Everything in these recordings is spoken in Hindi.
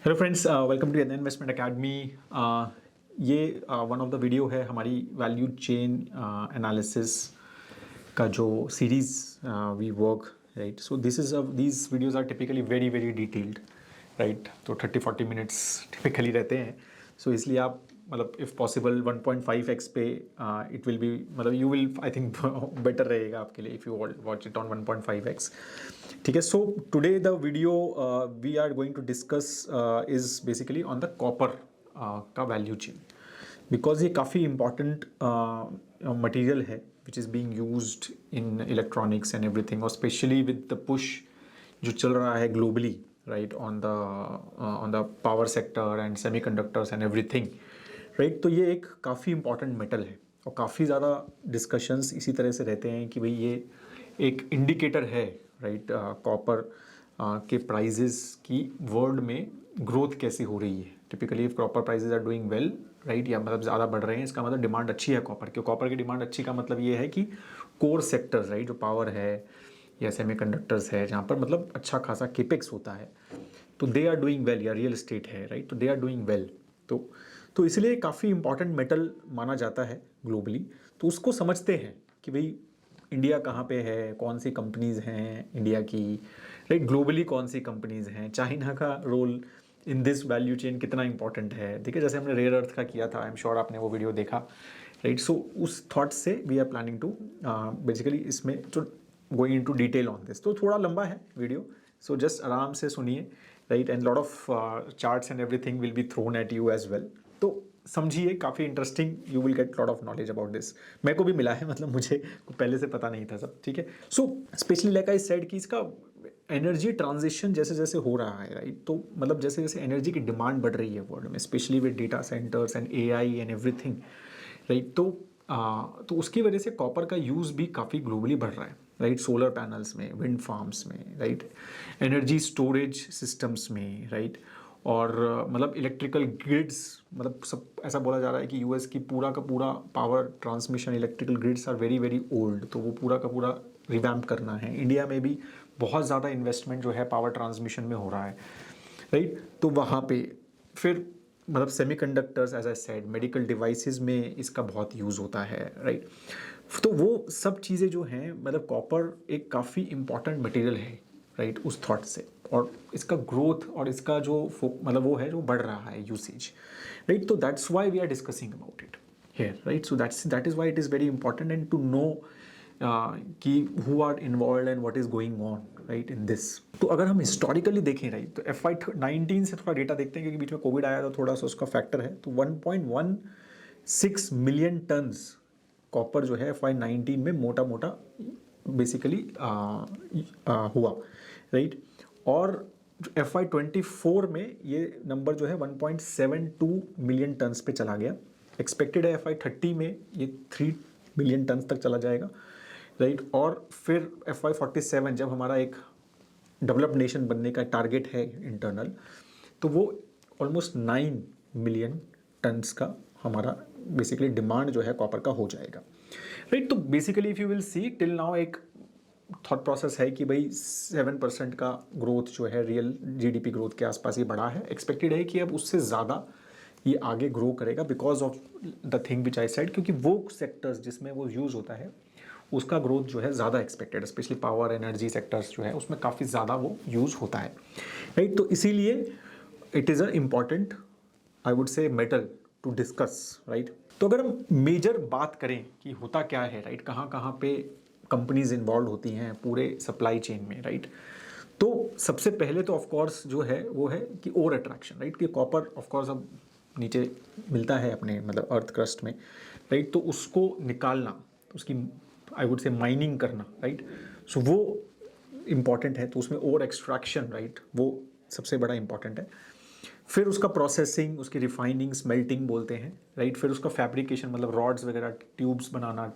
Hello friends, welcome to an investment academy. ये वन ऑफ द वीडियो है हमारी वैल्यू चेन एनालिसिस का जो series we work, right. So these videos are typically very very detailed, right. तो 30-40 मिनट्स टिपिकली रहते हैं। सो इसलिए आप मतलब इफ़ पॉसिबल 1.5x पे इट विल बी, मतलब you will I think better रहेगा आपके लिए if you watch it on 1.5x। ठीक है। So today the video we are going to discuss is basically on the copper का वैल्यू चेन, बिकॉज ये काफ़ी इम्पॉर्टेंट मटेरियल है which is being used in electronics and everything, और स्पेशली विद द पुश जो चल रहा है globally, right, on the power sector and semiconductors and everything, right. तो ये एक काफ़ी इंपॉर्टेंट मेटल है और काफ़ी ज़्यादा डिस्कशंस इसी तरह से रहते हैं कि भाई ये एक इंडिकेटर है, राइट, कॉपर के प्राइजेस की वर्ल्ड में ग्रोथ कैसे हो रही है। Typically if copper prices are doing well, right, या मतलब ज़्यादा बढ़ रहे हैं, इसका मतलब डिमांड अच्छी है कॉपर की। कॉपर की डिमांड अच्छी का मतलब ये है कि कोर सेक्टर्स, राइट, जो पावर है या सेमीकंडक्टर्स है, जहाँ पर मतलब अच्छा खासा केपेक्स होता है, तो दे आर डूइंग वेल, या रियल एस्टेट है, राइट, तो दे आर डूइंग वेल। तो इसलिए काफ़ी इंपॉर्टेंट मेटल माना जाता है ग्लोबली। तो उसको समझते हैं कि भाई इंडिया कहाँ पे है, कौन सी कंपनीज़ हैं इंडिया की, राइट, ग्लोबली कौन सी कंपनीज़ हैं, चाइना का role in this value chain कितना इंपॉर्टेंट है। देखिए, जैसे हमने रेयर अर्थ का किया था, आई एम श्योर आपने वो वीडियो देखा, राइट। सो उस थॉट से we are planning to basically इसमें जो going into detail on this. तो थोड़ा लंबा है वीडियो, सो जस्ट आराम से सुनिए, right, and lot of charts and everything will be thrown at you as well. तो समझिए, काफ़ी interesting, you will get lot of knowledge about this. मेरे को भी मिला है, मतलब मुझे पहले से पता नहीं था सब, ठीक है। So specially like I said कि इसका एनर्जी ट्रांजिशन जैसे जैसे हो रहा है, राइट, तो मतलब जैसे जैसे एनर्जी की डिमांड बढ़ रही है वर्ल्ड में, specially with data centres and AI and everything, right, तो उसकी वजह से कॉपर का यूज़ भी काफ़ी ग्लोबली बढ़ रहा है, राइट। सोलर पैनल्स में, विंड फार्म्स में, राइट, एनर्जी स्टोरेज सिस्टम्स में, राइट, और मतलब इलेक्ट्रिकल ग्रिड्स, मतलब सब ऐसा बोला जा रहा है कि यूएस की पूरा का पूरा power transmission electrical grids are very very old, तो वो पूरा का पूरा रिवैम्प करना है। इंडिया में भी बहुत ज़्यादा इन्वेस्टमेंट जो है पावर ट्रांसमिशन में हो रहा है, राइट। तो वहाँ पे फिर मतलब semiconductors, as I said, medical devices में इसका बहुत यूज़ होता है, राइट। तो वो सब चीज़ें जो हैं, मतलब कॉपर एक काफ़ी इंपॉर्टेंट मटेरियल है, राइट, उस थॉट से। और इसका ग्रोथ और इसका जो मतलब वो है जो बढ़ रहा है यूसेज, राइट। तो that's why we are discussing about it here, right. So that is why it is very important and to know कि who are involve and what is going on, right, in this. तो अगर हम हिस्टोरिकली देखें, राइट, तो FY19 से थोड़ा डेटा देखते हैं, क्योंकि बीच में कोविड आया, तो थोड़ा सा उसका फैक्टर है। तो 1.16 मिलियन टन्स कॉपर जो है FY19 में मोटा मोटा बेसिकली हुआ, राइट। और FY24 में ये नंबर जो है 1.72 मिलियन टन्स पे चला गया। एक्सपेक्टेड है FY30 में ये 3 मिलियन टन्स तक चला जाएगा, राइट। और फिर FY47 जब हमारा एक डेवलप्ड नेशन बनने का टारगेट है इंटरनल, तो वो ऑलमोस्ट 9 मिलियन टन्स का हमारा बेसिकली डिमांड जो है कॉपर का हो जाएगा, राइट। तो basically if you will see till now एक थॉट प्रोसेस है कि भाई 7% का ग्रोथ जो है रियल जीडीपी ग्रोथ के आसपास ही बढ़ा है। एक्सपेक्टेड है कि अब उससे ज़्यादा ये आगे ग्रो करेगा because of the thing which I side, क्योंकि वो सेक्टर्स जिसमें वो यूज़ होता है उसका ग्रोथ जो है ज़्यादा expected, specially power energy sectors जो है उसमें काफ़ी ज़्यादा वो यूज़ होता है, राइट। तो इसीलिए it is a important, I would say, metal to discuss, right. तो अगर हम मेजर बात करें कि होता क्या है, राइट, कहाँ कहाँ पे कंपनीज इन्वॉल्व होती हैं पूरे सप्लाई चेन में, राइट। तो सबसे पहले तो ऑफकोर्स जो है वो है कि ओर अट्रैक्शन, राइट, कि कॉपर ऑफकोर्स अब नीचे मिलता है अपने मतलब अर्थ क्रस्ट में, राइट। तो उसको निकालना, उसकी आई वुड से माइनिंग करना, राइट, सो वो इम्पॉर्टेंट है। तो उसमें ओर एक्सट्रैक्शन, राइट, वो सबसे बड़ा इंपॉर्टेंट है। फिर उसका प्रोसेसिंग, उसकी रिफाइनिंग, स्मेल्टिंग बोलते हैं, राइट। फिर उसका फैब्रिकेशन, मतलब रॉड्स वगैरह, ट्यूब्स बनाना,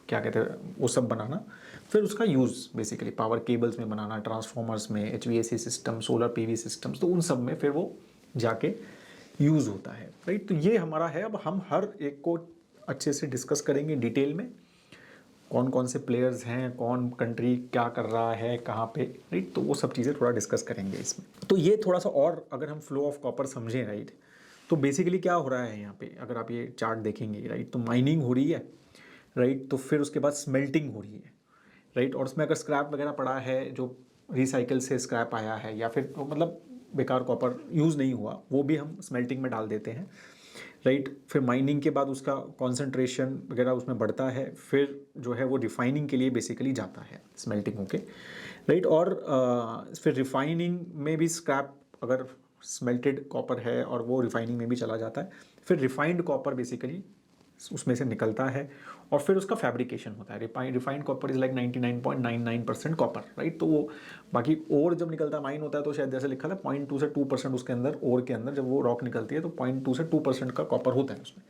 क्या कहते हैं वो सब बनाना। फिर उसका यूज़ बेसिकली पावर केबल्स में बनाना, ट्रांसफॉर्मर्स में, HVAC system, solar PV systems, तो उन सब में फिर वो जाके यूज़ होता है, राइट। तो ये हमारा है। अब हम हर एक को अच्छे से डिस्कस करेंगे डिटेल में, कौन कौन से प्लेयर्स हैं, कौन कंट्री क्या कर रहा है, कहाँ पे, राइट। तो वो सब चीज़ें थोड़ा डिस्कस करेंगे इसमें। तो ये थोड़ा सा और अगर हम फ्लो ऑफ कॉपर समझें, राइट, तो बेसिकली क्या हो रहा है यहाँ पे, अगर आप ये चार्ट देखेंगे, राइट, तो माइनिंग हो रही है, राइट, तो फिर उसके बाद स्मेल्टिंग हो रही है, राइट, और उसमें अगर स्क्रैप वगैरह पड़ा है जो रिसाइकिल से स्क्रैप आया है या फिर मतलब बेकार कॉपर यूज़ नहीं हुआ, वो भी हम स्मेल्टिंग में डाल देते हैं, राइट। फिर माइनिंग के बाद उसका कॉन्सेंट्रेशन वगैरह उसमें बढ़ता है, फिर जो है वो रिफाइनिंग के लिए बेसिकली जाता है स्मेल्टिंग होके, राइट। और फिर रिफाइनिंग में भी स्क्रैप अगर स्मेल्टेड कॉपर है और वो रिफाइनिंग में भी चला जाता है, फिर रिफाइंड कॉपर बेसिकली उसमें से निकलता है और फिर उसका फैब्रिकेशन होता है। Refined copper is like 99.99% copper, right. तो वो बाकी और जब निकलता है, माइन होता है तो शायद जैसे लिखा था 0.2 से 2% उसके अंदर, और के अंदर जब वो रॉक निकलती है तो 0.2 से 2% का कॉपर होता है उसमें,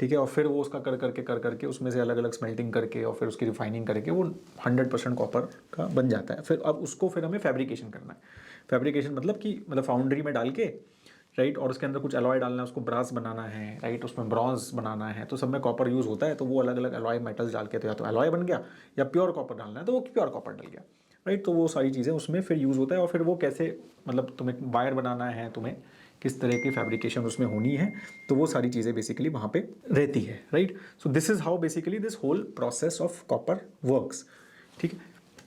ठीक है। और फिर वो उसका कर करके उसमें से अलग अलग स्मेल्टिंग करके और फिर उसकी रिफाइनिंग करके वो 100% कॉपर का बन जाता है। फिर अब उसको फिर हमें फैब्रिकेशन करना है। फैब्रिकेशन मतलब कि फाउंड्री में डाल के, राइट, और उसके अंदर कुछ अलॉय डालना है, उसको ब्रास बनाना है, राइट, उसमें ब्रॉन्ज बनाना है, तो सब में कॉपर यूज़ होता है। तो वो अलग अलग अलॉय मेटल्स डाल के तो या तो अलॉय बन गया, या प्योर कॉपर डालना है तो वो प्योर कॉपर डल गया, राइट। तो वो सारी चीज़ें उसमें फिर यूज़ होता है। और फिर वो कैसे, मतलब तुम्हें वायर बनाना है, तुम्हें किस तरह की फैब्रिकेशन उसमें होनी है, तो वो सारी चीज़ें बेसिकली वहाँ पे रहती है, right. So this is how basically this whole process of copper works, ठीक है।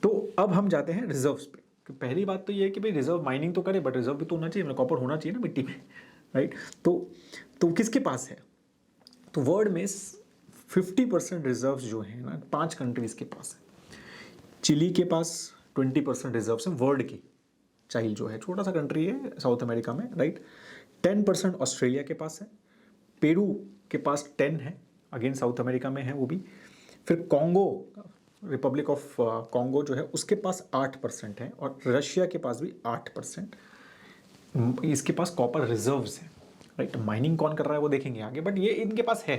तो अब हम जाते हैं रिजर्व्स पे। पहली बात तो ये है कि भाई रिजर्व माइनिंग तो करे, बट रिजर्व भी तो होना चाहिए, मतलब कॉपर होना चाहिए ना मिट्टी में, राइट। तो किसके पास है, तो वर्ल्ड में 50% रिजर्व जो है ना 5 कंट्रीज़ के पास है। चिली के पास 20% रिजर्व है वर्ल्ड की। चाइल जो है छोटा सा कंट्री है साउथ अमेरिका में, राइट। 10% ऑस्ट्रेलिया के पास है। पेरू के पास 10 है, अगेन साउथ अमेरिका में है वो भी। फिर कॉन्गो, रिपब्लिक ऑफ कॉन्गो जो है उसके पास 8% है, और रशिया के पास भी 8%। इसके पास कॉपर रिजर्व्स हैं, राइट। माइनिंग कौन कर रहा है वो देखेंगे आगे, बट ये इनके पास है,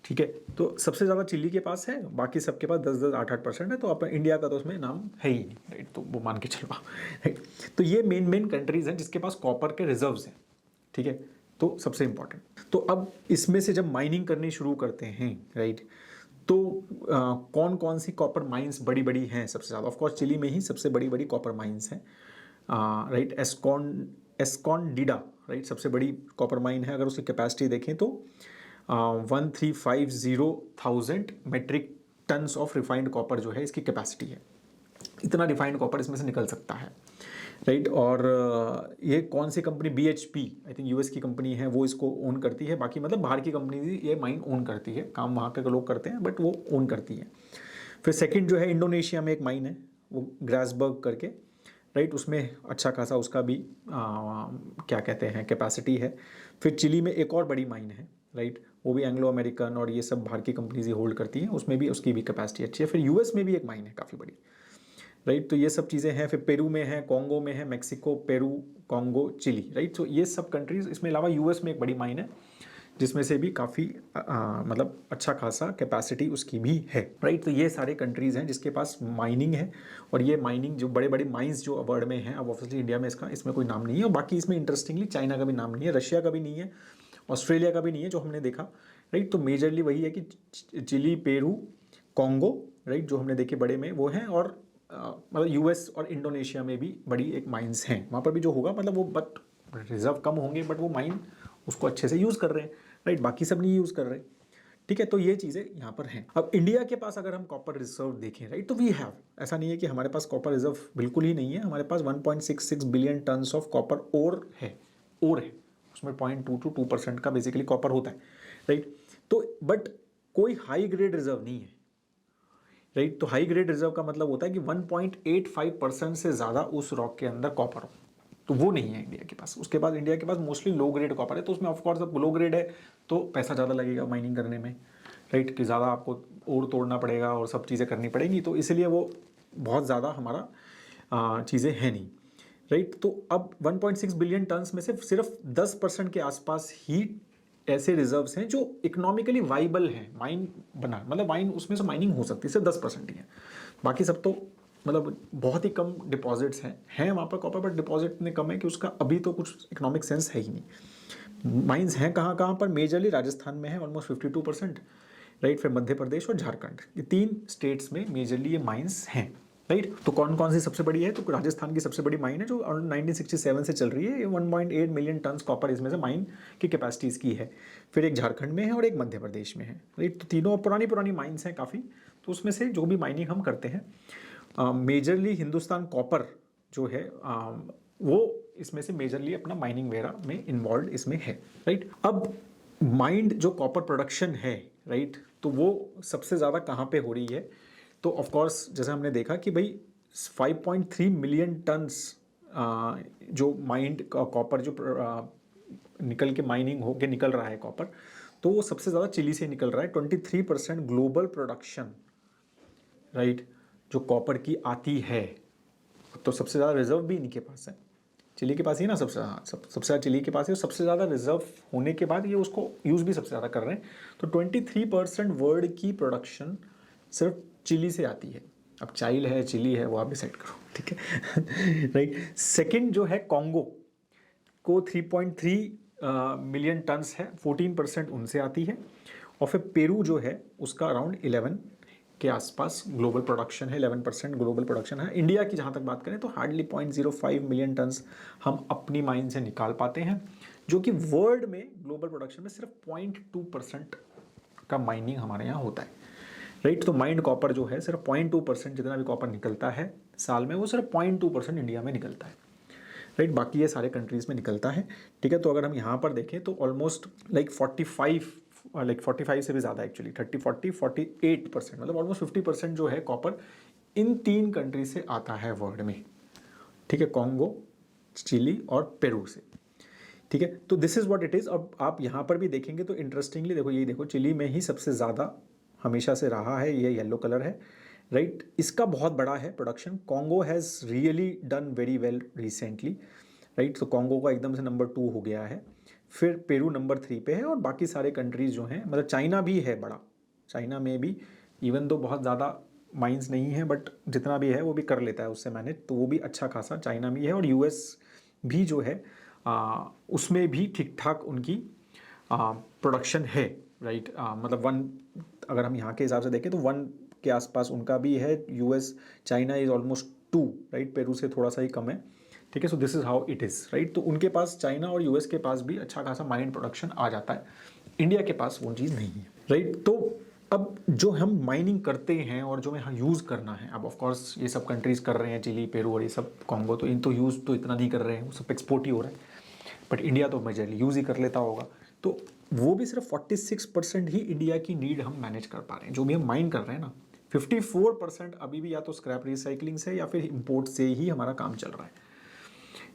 ठीक है। तो सबसे ज़्यादा चिली के पास है, बाकी सबके पास 10-10, 8-8% है। तो अपना इंडिया का तो उसमें नाम है ही नहीं, राइट, तो वो मान के चलवा, राइट। तो ये मेन कंट्रीज हैं जिसके पास कॉपर के रिजर्व्स हैं, ठीक है। तो सबसे इंपॉर्टेंट, तो अब इसमें से जब माइनिंग करनी शुरू करते हैं, राइट, तो कौन कौन सी कॉपर माइंस बड़ी बड़ी हैं सबसे ज़्यादा, ऑफकोर्स चिली में ही सबसे बड़ी बड़ी कॉपर माइंस हैं, राइट। एस्कॉनडीडा, राइट, सबसे बड़ी कॉपर माइन है। अगर उसकी कैपेसिटी देखें तो 1350,000 metric tons of refined copper जो है इसकी कैपेसिटी है। इतना रिफाइंड कॉपर इसमें से निकल सकता है, राइट। और ये कौन सी company, BHP I think US की कंपनी है, वो इसको ओन करती है। बाकी मतलब बाहर की कंपनी ये माइन ओन करती है, काम वहाँ के लोग करते हैं बट वो ओन करती है। फिर सेकंड जो है इंडोनेशिया में एक माइन है, वो ग्रासबर्ग करके, राइट, उसमें अच्छा खासा उसका भी क्या कहते हैं कैपेसिटी है। फिर चिली में एक और बड़ी माइन है, राइट, वो भी एंग्लो अमेरिकन और ये सब बाहर की कंपनीज ही होल्ड करती हैं, उसमें भी उसकी भी कैपेसिटी अच्छी है। फिर यूएस में भी एक माइन है काफ़ी बड़ी, राइट। तो ये सब चीज़ें हैं। फिर पेरू में है, कॉन्गो में है, Mexico, Peru, Congo, Chile, right. तो ये सब कंट्रीज, इसमें अलावा यूएस में एक बड़ी माइन है जिसमें से भी काफ़ी मतलब अच्छा खासा कैपेसिटी उसकी भी है, राइट। तो ये सारे कंट्रीज़ हैं जिसके पास माइनिंग है। और ये माइनिंग जो बड़े बड़े माइंस जो वर्ल्ड में हैं, अब ऑब्वियसली इंडिया में इसमें कोई नाम नहीं है, और बाकी इसमें इंटरेस्टिंगली चाइना का भी नाम नहीं है, रशिया का भी नहीं है, ऑस्ट्रेलिया का भी नहीं है जो हमने देखा, राइट। तो मेजरली वही है कि चिली, पेरू, कॉन्गो, राइट, जो हमने देखे बड़े में वो हैं। और मतलब यूएस और इंडोनेशिया में भी बड़ी एक माइंस हैं, वहाँ पर भी जो होगा मतलब वो, बट रिजर्व कम होंगे बट वो माइन उसको अच्छे से यूज़ कर रहे हैं, राइट, बाकी सब नहीं यूज़ कर रहे, ठीक है। तो ये चीज़ें यहाँ पर हैं। अब इंडिया के पास अगर हम कॉपर रिजर्व देखें, राइट, तो वी हैव, ऐसा नहीं है कि हमारे पास कॉपर रिजर्व बिल्कुल ही नहीं है। हमारे पास 1.66 billion tons of copper ore है, उसमें 0.2 to 2% का बेसिकली कॉपर होता है, राइट। तो बट कोई हाई ग्रेड रिजर्व नहीं है, राइट। तो हाई ग्रेड रिजर्व का मतलब होता है कि 1.85% से ज़्यादा उस रॉक के अंदर कॉपर हो, तो वो नहीं है इंडिया के पास। उसके बाद इंडिया के पास मोस्टली लो ग्रेड कॉपर है, तो उसमें ऑफकोर्स अब लो ग्रेड है तो पैसा ज़्यादा लगेगा माइनिंग करने में, राइट, कि ज़्यादा आपको और तोड़ना पड़ेगा और सब चीज़ें करनी पड़ेंगी, तो इसलिए वो बहुत ज़्यादा हमारा चीज़ें हैं नहीं, राइट। तो अब 1.6 बिलियन टन्स में से सिर्फ 10% के आसपास ही ऐसे रिजर्व्स हैं जो इकोनॉमिकली वाइबल हैं, माइन बना, मतलब माइन उसमें से माइनिंग हो सकती है, सिर्फ 10% ही है। बाकी सब तो मतलब बहुत ही कम डिपॉजिट्स हैं वहाँ पर कॉपर, बट डिपॉजिट इतने कम है कि उसका अभी तो कुछ इकोनॉमिक सेंस है ही नहीं। माइंस हैं कहाँ कहाँ पर, मेजरली राजस्थान में है ऑलमोस्ट 52%, राइट। फिर मध्य प्रदेश और झारखंड, ये 3 स्टेट्स में मेजरली ये माइंस हैं, राइट। तो कौन कौन सी सबसे बड़ी है, तो राजस्थान की सबसे बड़ी माइन है जो 1967 से चल रही है, ये 1.8 मिलियन टन्स कॉपर इसमें से माइन की कैपेसिटी इसकी है। फिर एक झारखंड में है और एक मध्य प्रदेश में है, राइट। तो तीनों पुरानी माइंस हैं काफ़ी। तो उसमें से जो भी माइनिंग हम करते हैं, मेजरली हिंदुस्तान कॉपर जो है वो इसमें से मेजरली अपना माइनिंग वगैरह में इन्वॉल्व इसमें है, राइट। अब माइंड जो कॉपर प्रोडक्शन है, राइट, तो वो सबसे ज़्यादा कहाँ पे हो रही है, तो ऑफ कोर्स जैसे हमने देखा कि भाई 5.3 मिलियन टन्स जो माइंड कॉपर जो निकल के माइनिंग होके निकल रहा है कॉपर, तो वो सबसे ज़्यादा चिली से निकल रहा है। 23% ग्लोबल प्रोडक्शन, राइट, जो कॉपर की आती है। तो सबसे ज़्यादा रिजर्व भी इनके पास है, चिली के पास ही ना, सबसे ज़्यादा चिली के पास है। सबसे ज़्यादा रिजर्व होने के बाद ये उसको यूज़ भी सबसे ज़्यादा कर रहे हैं। तो 23% वर्ल्ड की प्रोडक्शन सिर्फ चिली से आती है। अब चाइल है, चिली है, वो आप डिसाइड करो, ठीक है, राइट। सेकंड जो है कॉन्गो को 3.3 मिलियन टन्स है, 14% उनसे आती है। और फिर पेरू जो है उसका अराउंड 11 के आसपास ग्लोबल प्रोडक्शन है, 11% ग्लोबल प्रोडक्शन है। इंडिया की जहाँ तक बात करें तो हार्डली 0.05 मिलियन टन्स हम अपनी माइन से निकाल पाते हैं, जो कि वर्ल्ड में ग्लोबल प्रोडक्शन में सिर्फ 0.2% का माइनिंग हमारे यहाँ होता है, राइट। तो माइंड कॉपर जो है सिर्फ 0.2% जितना भी कॉपर निकलता है साल में, वो सिर्फ 0.2% इंडिया में निकलता है, राइट। बाकी ये सारे कंट्रीज़ में निकलता है, ठीक है। तो अगर हम यहाँ पर देखें तो ऑलमोस्ट लाइक 45 से भी ज़्यादा एक्चुअली 30, 40, 48%, मतलब ऑलमोस्ट 50% जो है कॉपर इन 3 कंट्री से आता है वर्ल्ड में, ठीक है, कॉन्गो, चिली और पेरू से, ठीक है। तो this is what it is. अब आप यहाँ पर भी देखेंगे तो इंटरेस्टिंगली देखो, यही देखो, चिली में ही सबसे ज़्यादा हमेशा से रहा है, ये येलो कलर है, राइट। इसका बहुत बड़ा है production. Congo has really done very well recently, right. तो कॉन्गो का एकदम से नंबर 2 हो गया है। फिर पेरू नंबर 3 पे है, और बाकी सारे कंट्रीज़ जो हैं, मतलब चाइना भी है बड़ा, चाइना में भी इवन तो बहुत ज़्यादा माइंस नहीं है, बट जितना भी है वो भी कर लेता है उससे मैनेज, तो वो भी अच्छा खासा चाइना में है। और यूएस भी जो है उसमें भी ठीक ठाक उनकी प्रोडक्शन है, राइट। मतलब 1, अगर हम यहाँ के हिसाब से देखें तो 1 के आसपास उनका भी है। US, China is almost 2, right, Peru से थोड़ा सा ही कम है, ठीक है। So this is how it is, right. तो उनके पास, चाइना और यूएस के पास भी अच्छा खासा माइनिंग प्रोडक्शन आ जाता है, इंडिया के पास वो चीज़ नहीं है, राइट। तो अब जो हम माइनिंग करते हैं और जो हमें यूज़ करना है, अब ऑफ कोर्स ये सब कंट्रीज़ कर रहे हैं, चिली, पेरू और ये सब, कॉन्गो, तो इन तो यूज़ तो इतना नहीं कर रहे हैं, वो सब एक्सपोर्ट ही हो रहा है, बट इंडिया तो मेजरली यूज़ ही कर लेता होगा। तो वो भी सिर्फ 46% ही इंडिया की नीड हम मैनेज कर पा रहे हैं, जो भी हम माइन कर रहे हैं ना। 54% अभी भी या तो स्क्रैप रिसाइकलिंग से या फिर इम्पोर्ट से ही हमारा काम चल रहा है,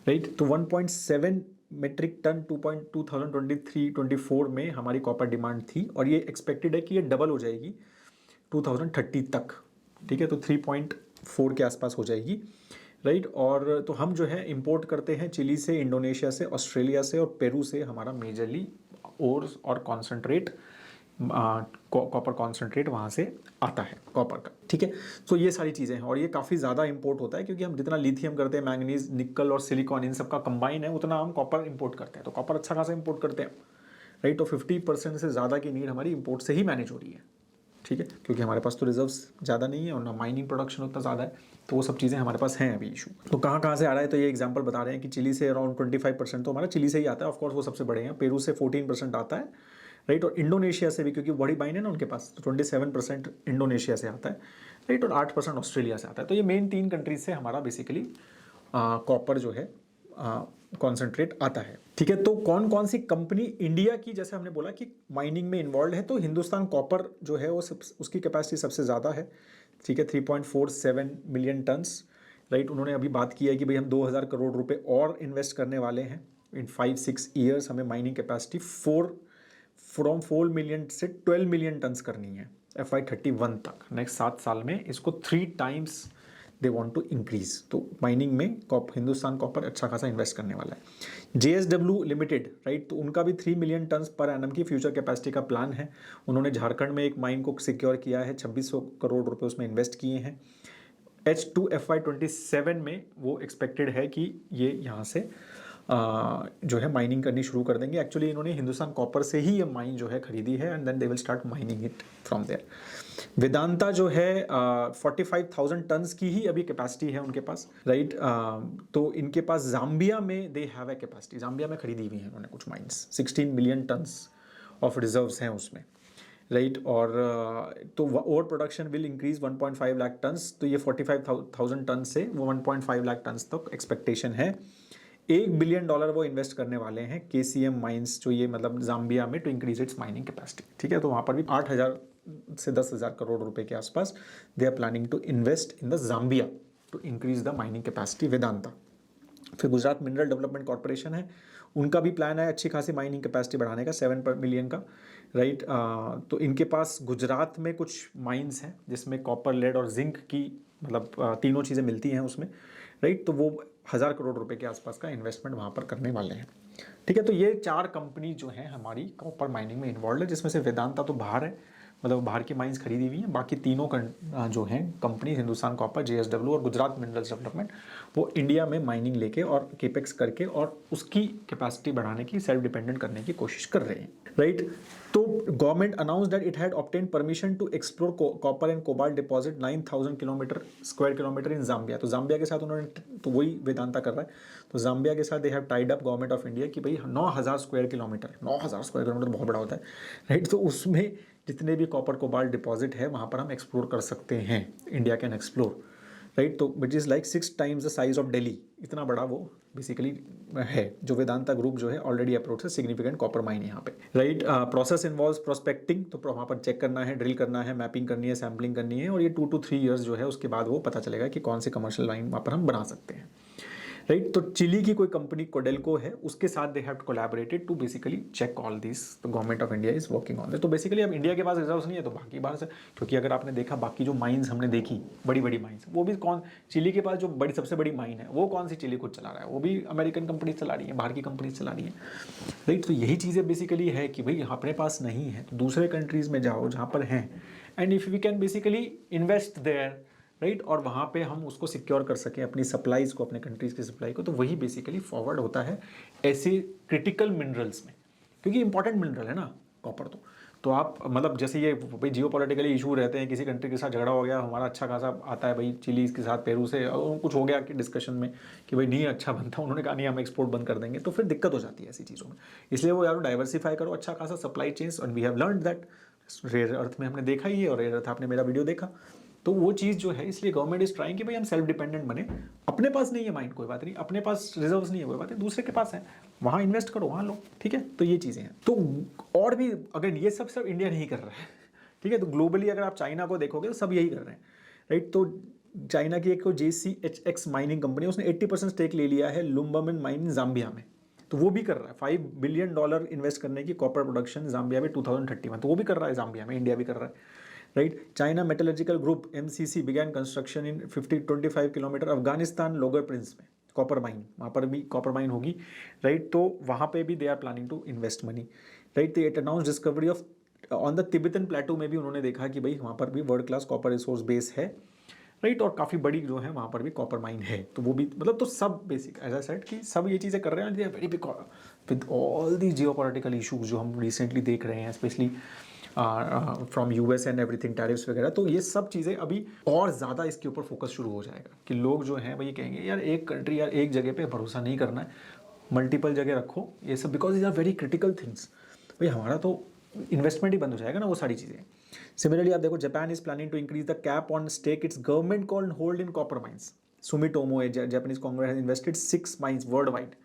राइट। तो 1.7 मेट्रिक टन 2023-24 में हमारी कॉपर डिमांड थी, और ये एक्सपेक्टेड है कि ये डबल हो जाएगी 2030 तक, ठीक है। तो 3.4 के आसपास हो जाएगी, राइट। और तो हम जो है इंपोर्ट करते हैं चिली से, इंडोनेशिया से, ऑस्ट्रेलिया से और पेरू से, हमारा मेजरली ओर्स और कॉन्सेंट्रेट, कॉपर कॉन्सेंट्रेट वहाँ से आता है कॉपर का, ठीक है। तो ये सारी चीज़ें हैं, और ये काफ़ी ज़्यादा इंपोर्ट होता है, क्योंकि हम जितना लिथियम करते हैं, मैंगनीज, निकल और सिलिकॉन, इन सब का कंबाइन है, उतना हम कॉपर इंपोर्ट करते हैं। तो कॉपर अच्छा खासा इंपोर्ट करते हैं, राइट। तो 50% से ज़्यादा की नीड हमारी इंपोर्ट से ही मैनेज हो रही है, ठीक है, क्योंकि हमारे पास तो रिजर्व्स ज़्यादा नहीं है और ना माइनिंग प्रोडक्शन उतना ज़्यादा है, तो वो सब चीज़ें हमारे पास हैं अभी इशू। तो कहाँ कहाँ से आ रहा है, तो ये एग्जांपल बता रहे हैं कि चिली से अराउंड 25% तो हमारा चिली से ही आता है, ऑफकोर्स वो सबसे बड़े हैं। पेरू से 14% आता है, राइट। और इंडोनेशिया से भी, क्योंकि बड़ी माइन है ना उनके पास, तो 27% इंडोनेशिया से आता है, राइट। और 8% ऑस्ट्रेलिया से आता है। तो ये मेन 3 कंट्रीज से हमारा बेसिकली कॉपर जो है कॉन्सेंट्रेट आता है, ठीक है। तो कौन कौन सी कंपनी इंडिया की, जैसे हमने बोला कि माइनिंग में इन्वॉल्व है, तो हिंदुस्तान कॉपर जो है वो उसकी कैपेसिटी सबसे ज़्यादा है, ठीक है, 3.47 मिलियन टन्स, राइट। उन्होंने अभी बात की है कि भाई हम 2000 करोड़ रुपए और इन्वेस्ट करने वाले हैं इन 5-6 ईयर्स। हमें माइनिंग कैपेसिटी 4 मिलियन से 12 मिलियन टन्स करनी है FY31 तक। नेक्स्ट 7 साल में इसको 3 times they want to increase. तो माइनिंग में हिंदुस्तान कॉपर अच्छा खासा इन्वेस्ट करने वाला है। JSW लिमिटेड, राइट, तो उनका भी 3 मिलियन टन्स पर एनम की फ्यूचर कैपेसिटी का प्लान है। उन्होंने झारखंड में एक माइन को सिक्योर किया है, 2600 करोड़ रुपए उसमें इन्वेस्ट किए हैं। H2 FY27 में वो एक्सपेक्टेड है कि ये यहाँ से जो है माइनिंग करनी शुरू कर देंगे। एक्चुअली इन्होंने हिंदुस्तान कॉपर से ही ये माइन जो है खरीदी है and then they will start mining it from there. Vedanta जो है 45,000 टन्स की ही अभी कैपेसिटी है उनके पास, राइट। तो इनके पास जाम्बिया में they have a capacity, Zambia में खरीदी हुई है उन्होंने कुछ mines, 16 million tons of reserves हैं उसमें, राइट। और तो over production will increase 1.5 lakh tons, तो ये 45,000 टन से वो 1.5 लाख टन्स तक एक्सपेक्टेशन है। $1 बिलियन वो इन्वेस्ट करने वाले हैं KCM माइंस, जो ये मतलब जाम्बिया में, to increase its mining capacity, ठीक है। तो वहाँ पर भी 8,000 से 10,000 करोड़ रुपए के आसपास they are planning to invest in the Zambia to increase the mining capacity, Vedanta. फिर गुजरात मिनरल डेवलपमेंट कॉर्पोरेशन है, उनका भी प्लान है अच्छी खासी माइनिंग कैपेसिटी बढ़ाने का, 7 मिलियन का, राइट। तो इनके पास गुजरात में कुछ माइंस हैं जिसमें कॉपर, लेड और जिंक की मतलब तीनों चीज़ें मिलती हैं उसमें, राइट। तो वो 1,000 करोड़ रुपए के आसपास का इन्वेस्टमेंट वहाँ पर करने वाले हैं, ठीक है। तो ये 4 कंपनी जो हैं हमारी कॉपर माइनिंग में इन्वॉल्व है, जिसमें से वेदांता तो बाहर है, मतलब बाहर की माइंस खरीदी हुई हैं। बाकी तीनों जो हैं कंपनी, हिंदुस्तान कॉपर, JSW और गुजरात मिनरल्स डेवलपमेंट, वो इंडिया में माइनिंग लेके और केपेक्स करके और उसकी कैपेसिटी बढ़ाने की, सेल्फ डिपेंडेंट करने की कोशिश कर रहे हैं, राइट। तो government announce that it had obtain permission to explore copper and cobalt deposit 9,000 square kilometer in Zambia. तो जाम्बिया के साथ उन्होंने, तो वही वेदांता कर रहा है, तो जाम्बिया के साथ they have tied up government of India कि भाई 9,000 स्क्वायर किलोमीटर, 9,000 स्क्वायर किलोमीटर बहुत बड़ा होता है, राइट। तो उसमें जितने भी कॉपर कोबाल्ट डिपॉजिट है वहाँ पर हम एक्सप्लोर कर सकते हैं, इंडिया कैन एक्सप्लोर, राइट। तो which is like 6 times the size of Delhi, इतना बड़ा वो बेसिकली है, जो वेदांता ग्रुप जो है ऑलरेडी अप्रोच है, सिग्निफिकेंट कॉपर माइन यहाँ पे, राइट। प्रोसेस इन्वॉल्व्स प्रोस्पेक्टिंग, तो वहाँ पर चेक करना है, ड्रिल करना है, मैपिंग करनी है, सैम्पलिंग करनी है, और ये 2 to 3 ईयर्स जो है उसके बाद वो पता चलेगा कि कौन सी कमर्शियल लाइन वहाँ पर हम बना सकते हैं, राइट। तो चिली की कोई कंपनी कोडेल्को है, उसके साथ they have collaborated to basically check all this, तो government of India is working on this. तो बेसिकली अब इंडिया के पास रिजर्व्स नहीं है तो बाकी बाहर से, क्योंकि अगर आपने देखा बाकी जो माइंस हमने देखी, बड़ी बड़ी माइंस, वो भी कौन, चिली के पास जो बड़ी सबसे बड़ी माइन है वो कौन सी, चिली खुद चला रहा है, वो भी अमेरिकन कंपनी चला रही है, बाहर की कंपनी चला रही है, राइट। तो यही चीज़ें बेसिकली है कि भाई अपने पास नहीं है तो दूसरे कंट्रीज़ में जाओ जहाँ पर हैं, and if we can basically invest there, right, और वहाँ पे हम उसको सिक्योर कर सकें अपनी सप्लाईज़ को, अपने कंट्रीज़ की सप्लाई को, तो वही बेसिकली फॉरवर्ड होता है ऐसे क्रिटिकल मिनरल्स में, क्योंकि इंपॉर्टेंट मिनरल है ना कॉपर। तो आप मतलब जैसे ये भाई जियो पॉलिटिकली इशू रहते हैं, किसी कंट्री के साथ झगड़ा हो गया, हमारा अच्छा खासा आता है भाई चिली के साथ, पेरू से, और कुछ हो गया कि डिस्कशन में कि भाई नहीं अच्छा बनता, उन्होंने कहा नहीं हम एक्सपोर्ट बंद कर देंगे, तो फिर दिक्कत हो जाती है ऐसी चीज़ों में। इसलिए वो यार डाइवर्सिफाई करो अच्छा खासा सप्लाई चेन्स, और we have learn that, rare earth में हमने देखा ही है, और रेयर अर्थ आपने मेरा वीडियो देखा, तो वो चीज़ जो है, इसलिए गवर्नमेंट इज ट्राइंग कि भाई हम सेल्फ डिपेंडेंट बने। अपने पास नहीं है माइंड, कोई बात नहीं, अपने पास रिजर्व्स नहीं है, कोई बात नहीं, दूसरे के पास है, वहाँ इन्वेस्ट करो, वहाँ लो, ठीक है। तो ये चीज़ें हैं। तो और भी अगर ये सब सिर्फ इंडिया नहीं कर रहा है, ठीक है, तो ग्लोबली अगर आप चाइना को देखोगे तो सब यही कर रहे हैं, राइट। तो चाइना की एक JCHX माइनिंग कंपनी, उसने 80% स्टेक ले लिया है लुम्बामिन माइन जाम्बिया में, तो वो भी कर रहा है $5 बिलियन इन्वेस्ट करने की कॉपर प्रोडक्शन जाम्बिया में 2031, तो वो भी कर रहा है जाम्बिया में, इंडिया भी कर रहा है, right. China metallurgical group MCC began construction in 25 kilometre Afghanistan Logar province में कॉपर माइन, वहाँ पर भी कॉपर माइन होगी, राइट। तो वहाँ पे भी they are planning to invest money, right. तो it announce discovery of on the Tibetan plateau में भी उन्होंने देखा कि भाई वहाँ पर भी world class copper resource base है, राइट, और काफ़ी बड़ी जो है वहाँ पर भी कॉपर माइन है, तो वो भी मतलब, तो सब बेसिक एज आई सेड कि सब ये चीज़ें कर रहे हैं, very big with all the geopolitical issues जो हम रिसेंटली देख रहे हैं, specially from US and everything, tariffs वगैरह, तो ये सब चीज़ें अभी और ज़्यादा इसके ऊपर फोकस शुरू हो जाएगा कि लोग जो हैं वही कहेंगे यार एक कंट्री, यार एक जगह पे भरोसा नहीं करना है, मल्टीपल जगह रखो ये सब, because is are very critical things. भाई हमारा तो इन्वेस्टमेंट ही बंद हो जाएगा ना, वो सारी चीज़ें। सिमिलरली आप देखो, Japan is planning to increase the cap on stake its government called hold in copper mines. Sumitomo Japanese congress has invested 6 mines worldwide,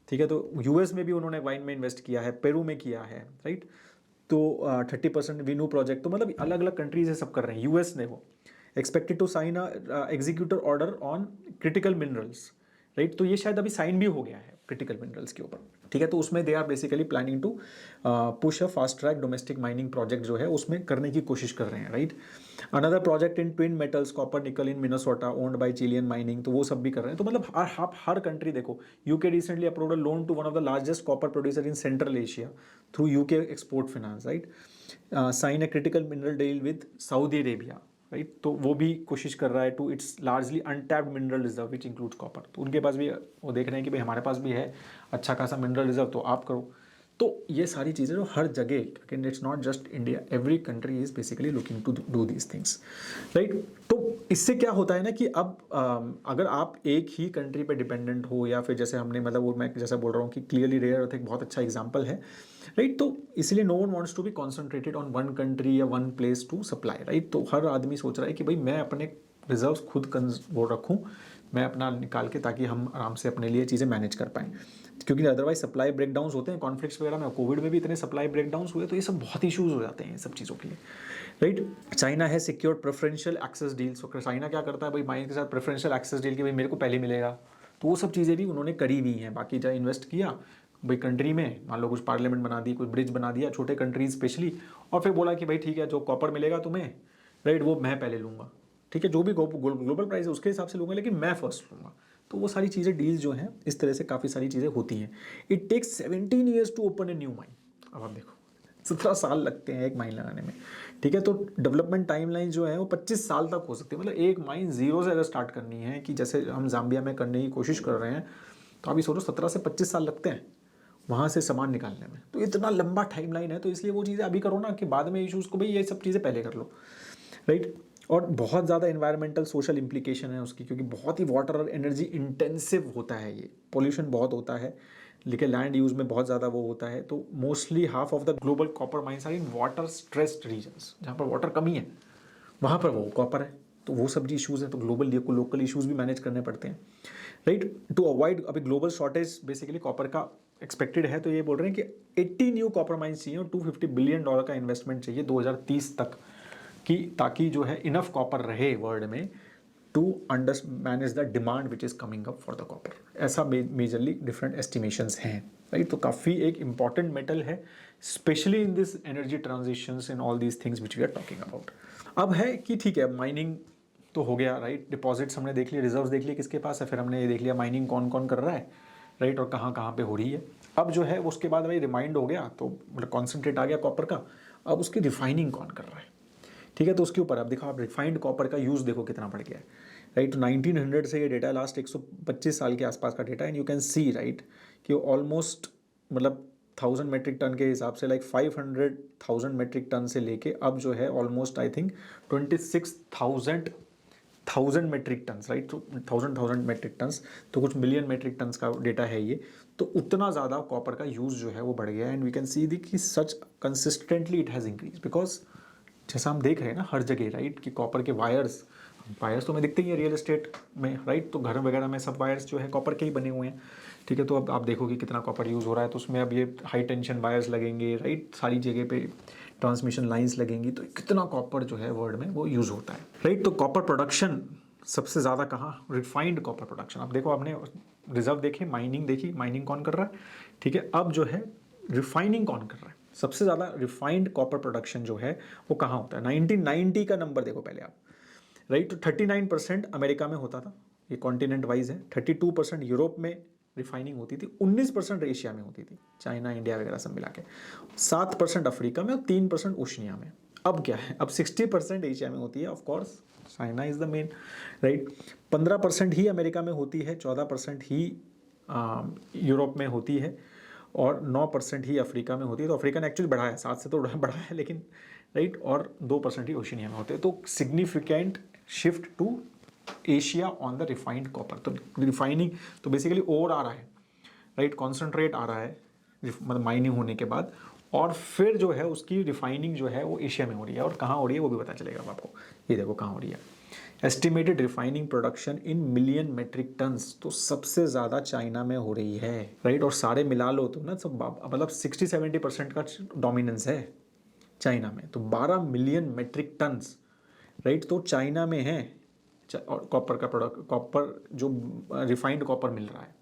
ठीक है। तो US में भी उन्होंने वाइन में इन्वेस्ट किया है, पेरू में किया है, राइट। तो 30% विनू प्रोजेक्ट, तो मतलब अलग अलग कंट्रीज है सब कर रहे हैं। US ने वो expected to sign executive order on critical minerals, right. तो ये शायद अभी साइन भी हो गया है क्रिटिकल मिनरल्स के ऊपर, ठीक है। तो उसमें they are basically planning to push a fast track domestic mining project जो है उसमें करने की कोशिश कर रहे हैं, right. Another project in twin metals copper nickel in Minnesota owned by Chilean mining, तो वो सब भी कर रहे हैं। तो मतलब हर कंट्री देखो, UK recently approved a loan to one of the largest copper producer in central Asia through UK export finance, right. Sign a critical mineral deal with Saudi Arabia, right, तो वो भी कोशिश कर रहा है to its largely untapped mineral reserve which includes copper. तो उनके पास भी वो देख रहे हैं कि भाई हमारे पास भी है अच्छा खासा मिनरल रिजर्व, तो आप करो। तो ये सारी चीज़ें जो हर जगह, again it's not just India, every country is basically looking to do these things, right. तो इससे क्या होता है ना कि अब अगर आप एक ही कंट्री पे डिपेंडेंट हो, या फिर जैसे हमने मतलब वो मैं जैसा बोल रहा हूँ कि क्लियरली रेयर अर्थ एक बहुत अच्छा एग्जाम्पल है, राइट। तो इसलिए no one wants to be concentrated on one country या one place to supply, right. तो हर आदमी सोच रहा है कि भाई मैं अपने रिजर्व्स खुद वो रखूँ, मैं अपना निकाल के, ताकि हम आराम से अपने लिए चीज़ें मैनेज कर पाएँ, क्योंकि अदरवाइज सप्लाई ब्रेकडाउन्स होते हैं कॉन्फ्लिक्ट्स वगैरह में। कोविड में भी इतने सप्लाई ब्रेकडाउन्स हुए, तो ये सब बहुत इशूज़ हो जाते हैं ये सब चीज़ों के लिए, राइट। चाइना है सिक्योर प्रेफरेंशियल एक्सेस डील्स। तो चाइना क्या करता है भाई, माइन के साथ प्रेफरेंशियल एक्सेस डील कि भाई मेरे को पहले मिलेगा, तो वो सब चीज़ें भी उन्होंने करी हुई हैं। बाकी जहाँ इन्वेस्ट किया भाई कंट्री में, मान लो कुछ पार्लियामेंट बना दी, कुछ ब्रिज बना दिया छोटे कंट्रीज स्पेशली, और फिर बोला कि भाई ठीक है जो कॉपर मिलेगा तुम्हें, राइट, वो मैं पहले लूँगा, ठीक है, जो भी ग्लोबल प्राइस है उसके हिसाब से लूँगा, लेकिन मैं फर्स्ट लूँगा। तो वो सारी चीज़ें डील्स जो हैं इस तरह से काफ़ी सारी चीज़ें होती हैं। It takes 17 years to open a new mine. अब आप देखो 17 साल लगते हैं एक माइन लगाने में, ठीक है। तो डेवलपमेंट टाइमलाइन जो है वो 25 साल तक हो सकती है। मतलब एक माइन जीरो से अगर स्टार्ट करनी है, कि जैसे हम जाम्बिया में करने की कोशिश कर रहे हैं, तो अभी सोचो 17 से 25 साल लगते हैं वहाँ से सामान निकालने में। तो इतना लंबा टाइमलाइन है, तो इसलिए वो चीज़ें अभी करो ना, कि बाद में इशूज़ को भाई ये सब चीज़ें पहले कर लो, राइट। और बहुत ज़्यादा इन्वायरमेंटल सोशल इम्प्लीकेशन है उसकी, क्योंकि बहुत ही वाटर और एनर्जी इंटेंसिव होता है ये, पोल्यूशन बहुत होता है, लेकिन लैंड यूज़ में बहुत ज़्यादा वो होता है। तो mostly half of the global copper mines are in water stressed regions, जहाँ पर वाटर कमी है वहाँ पर वो कॉपर है। तो वो सब इशूज़ हैं, तो ग्लोबल लोकल इशूज़ भी मैनेज करने पड़ते हैं, राइट। टू अवॉइड, अभी ग्लोबल शॉर्टेज बेसिकली कॉपर का एक्सपेक्टेड है, तो ये बोल रहे हैं कि 80 न्यू कॉपर माइंस चाहिए और $250 बिलियन का इन्वेस्टमेंट चाहिए 2030 तक, कि ताकि जो है इनफ कॉपर रहे वर्ल्ड में to manage the demand which is coming up for the copper. ऐसा मेजरली डिफरेंट एस्टिमेशंस हैं, राइट। तो काफ़ी एक इंपॉर्टेंट मेटल है, specially in this energy transitions in all these things which we are talking about. अब है कि ठीक है माइनिंग तो हो गया, राइट, डिपॉजिट्स हमने देख लिए, रिजर्व्स देख लिए किसके पास है, फिर हमने ये देख लिया माइनिंग कौन कौन कर रहा है, राइट, और कहाँ कहाँ पे हो रही है। अब जो है उसके बाद भाई रिमाइंड हो गया, तो मतलब कॉन्सेंट्रेट आ गया कॉपर का, अब उसकी रिफाइनिंग कौन कर रहा है, ठीक है। तो उसके ऊपर अब देखो, आप रिफाइंड कॉपर का यूज़ देखो कितना बढ़ गया है, राइट। तो 1900 से ये डेटा, लास्ट 125 साल के आसपास का data, and you can see, right, कि ऑलमोस्ट मतलब 1000 मेट्रिक टन के हिसाब से लाइक 500,000 मेट्रिक टन से लेके अब जो है almost I think 26,000 metric tons, right. तो 1000 मेट्रिक टन्स, तो कुछ मिलियन मेट्रिक टन्स का डेटा है ये। तो उतना ज़्यादा कॉपर का यूज़ जो है वो बढ़ गया है, and we can see the कि such consistently it has increase, because जैसा हम देख रहे हैं ना हर जगह, राइट, कि कॉपर के वायर्स तो हमें दिखते ही है रियल एस्टेट में, राइट। तो घर वगैरह में सब वायर्स जो है कॉपर के ही बने हुए हैं, ठीक है। तो अब आप देखो कि कितना कॉपर यूज़ हो रहा है, तो उसमें अब ये हाई टेंशन वायर्स लगेंगे, राइट, सारी जगह पे ट्रांसमिशन लाइंस लगेंगी, तो कितना कॉपर जो है वर्ल्ड में वो यूज़ होता है, राइट। तो कॉपर प्रोडक्शन सबसे ज़्यादा कहाँ, रिफाइंड कॉपर प्रोडक्शन। अब देखो आपने रिजर्व देखे, माइनिंग देखी, माइनिंग कौन कर रहा है, ठीक है। अब जो है रिफाइनिंग कौन कर रहा है, सबसे ज़्यादा रिफाइंड कॉपर प्रोडक्शन जो है वो कहाँ होता है। 1990 का नंबर देखो पहले आप, राइट। तो 39% अमेरिका में होता था, ये कॉन्टिनेंट वाइज है। 32% यूरोप में रिफाइनिंग होती थी, 19% एशिया में होती थी, चाइना इंडिया वगैरह सब मिला के, 7% अफ्रीका में और 3% ओशनिया में। अब क्या है, अब 60% एशिया में होती है, of course China is the main, right. 15% he America में होती है, 14% ही यूरोप में होती है, और 9% ही अफ्रीका में होती है। तो अफ्रीका ने एक्चुअली बढ़ाया है, 7 से तो बढ़ा है, लेकिन राइट, और 2% ही ओशिनिया में होते हैं। तो significant shift to Asia on the refined copper. तो रिफाइनिंग तो बेसिकली और आ रहा है, राइट, कॉन्सेंट्रेट आ रहा है मतलब माइनिंग होने के बाद, और फिर जो है उसकी रिफाइनिंग जो है वो एशिया में हो रही है, और कहाँ हो रही है वो भी पता चलेगा आपको। ये देखो कहाँ हो रही है, estimated refining production in million metric tons, तो सबसे ज़्यादा चाइना में हो रही है, राइट। और सारे मिला लो तो ना सब मतलब 60-70% का डोमिनेंस है चाइना में। तो 12 मिलियन मेट्रिक टन्स, राइट, तो चाइना में है और कॉपर का प्रोडक्ट, कॉपर जो रिफाइंड कॉपर मिल रहा है,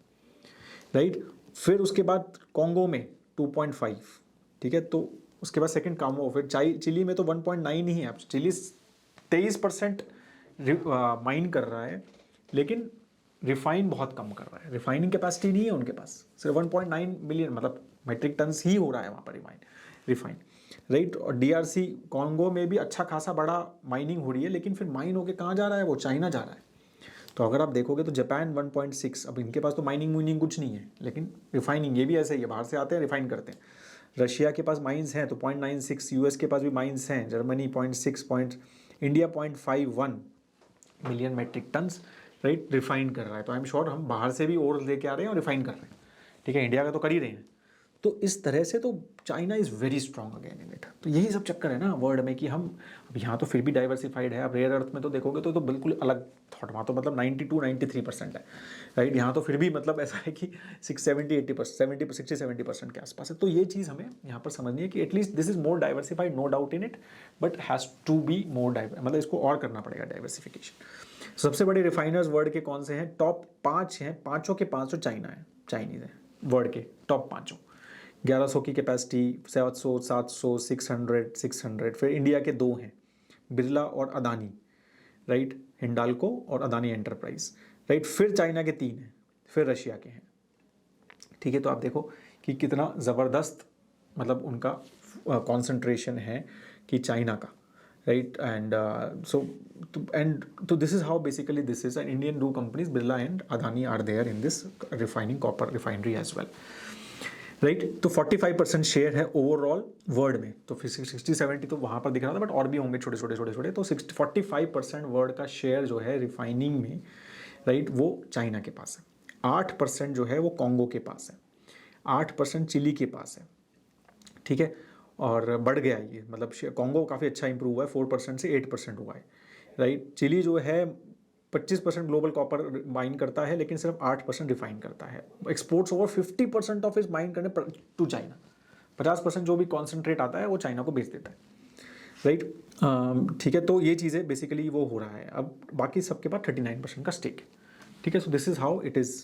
राइट। फिर उसके बाद कॉन्गो में 2.5, ठीक है। तो उसके बाद सेकंड कामो, फिर चिली में तो 1.9 ही है। अब चिली 23% माइन कर रहा है, लेकिन रिफाइन बहुत कम कर रहा है, रिफाइनिंग कैपेसिटी नहीं है उनके पास, सिर्फ 1.9 मिलियन मतलब मेट्रिक टन्स ही हो रहा है वहाँ पर रिफाइन। राइट। और DRC कॉन्गो में भी अच्छा खासा बड़ा माइनिंग हो रही है, लेकिन फिर माइन होके कहाँ जा रहा है, वो चाइना जा रहा है। तो अगर आप देखोगे तो जापान 1.6, अब इनके पास तो माइनिंग कुछ नहीं है, लेकिन रिफाइनिंग ये भी ऐसे ही है, बाहर से आते हैं रिफाइन करते हैं। रशिया के पास माइंस हैं तो 0.96, यूएस के पास भी माइंस हैं, Germany 0.6, India 0.51 million metric tons, right, refine कर रहा है। तो आई एम श्योर हम बाहर से भी और लेके आ रहे हैं और रिफाइन कर रहे हैं, ठीक है, इंडिया का तो कर ही रहे हैं। तो इस तरह से तो China is very strong again in it. तो यही सब चक्कर है ना वर्ल्ड में कि हम अब यहाँ तो फिर भी डाइवर्सिफाइड है। अब रेयर अर्थ में तो देखोगे तो बिल्कुल अलग थॉट, वहाँ तो मतलब 92-93% है, राइट। यहाँ तो फिर भी मतलब ऐसा है कि 60-70% 60-70% के आसपास है। तो ये चीज़ हमें यहाँ पर समझनी है कि at least this is more diversified, no doubt in it, but has to be more मतलब इसको और करना पड़ेगा डाइवर्सिफिकेशन। सबसे बड़े रिफाइनर्स वर्ल्ड के कौन से हैं? टॉप 5 हैं, पाँचों के पाँचों चाइना है, चाइनीज़ है वर्ल्ड के टॉप पाँचों। 1100 की कैपेसिटी, 700, 700, 600। फिर इंडिया के 2 हैं, बिरला और अदानी, राइट, हिंडाल्को और अदानी एंटरप्राइज, राइट। फिर चाइना के 3 हैं, फिर रशिया के हैं, ठीक है। तो आप देखो कि कितना ज़बरदस्त मतलब उनका कॉन्सेंट्रेशन है कि चाइना का, right. And so this is how basically this is, and Indian two companies Birla and Adani are there in this refining copper refinery as well, right. तो 45% शेयर है ओवरऑल वर्ल्ड में। तो फिर 60-70 तो वहाँ पर दिख रहा था, बट और भी होंगे छोटे छोटे। तो 45% वर्ल्ड का शेयर जो है रिफाइनिंग में, राइट, वो चाइना के पास है। 8% जो है वो कॉन्गो के पास है, 8% चिली के पास है, ठीक है। और बढ़ गया ये, मतलब कॉन्गो काफ़ी अच्छा इंप्रूव हुआ है, 4% से 8% हुआ है, राइट। चिली जो है 25% ग्लोबल कॉपर माइन करता है, लेकिन सिर्फ 8% रिफाइन करता है। एक्सपोर्ट्स ओवर 50% ऑफ इस माइन करने टू चाइना। 50% जो भी कॉन्सेंट्रेट आता है वो चाइना को बेच देता है, राइट, ठीक है। तो ये चीज़ें बेसिकली वो हो रहा है। अब बाकी सबके पास 39% का स्टेक है, ठीक है। So this is how it is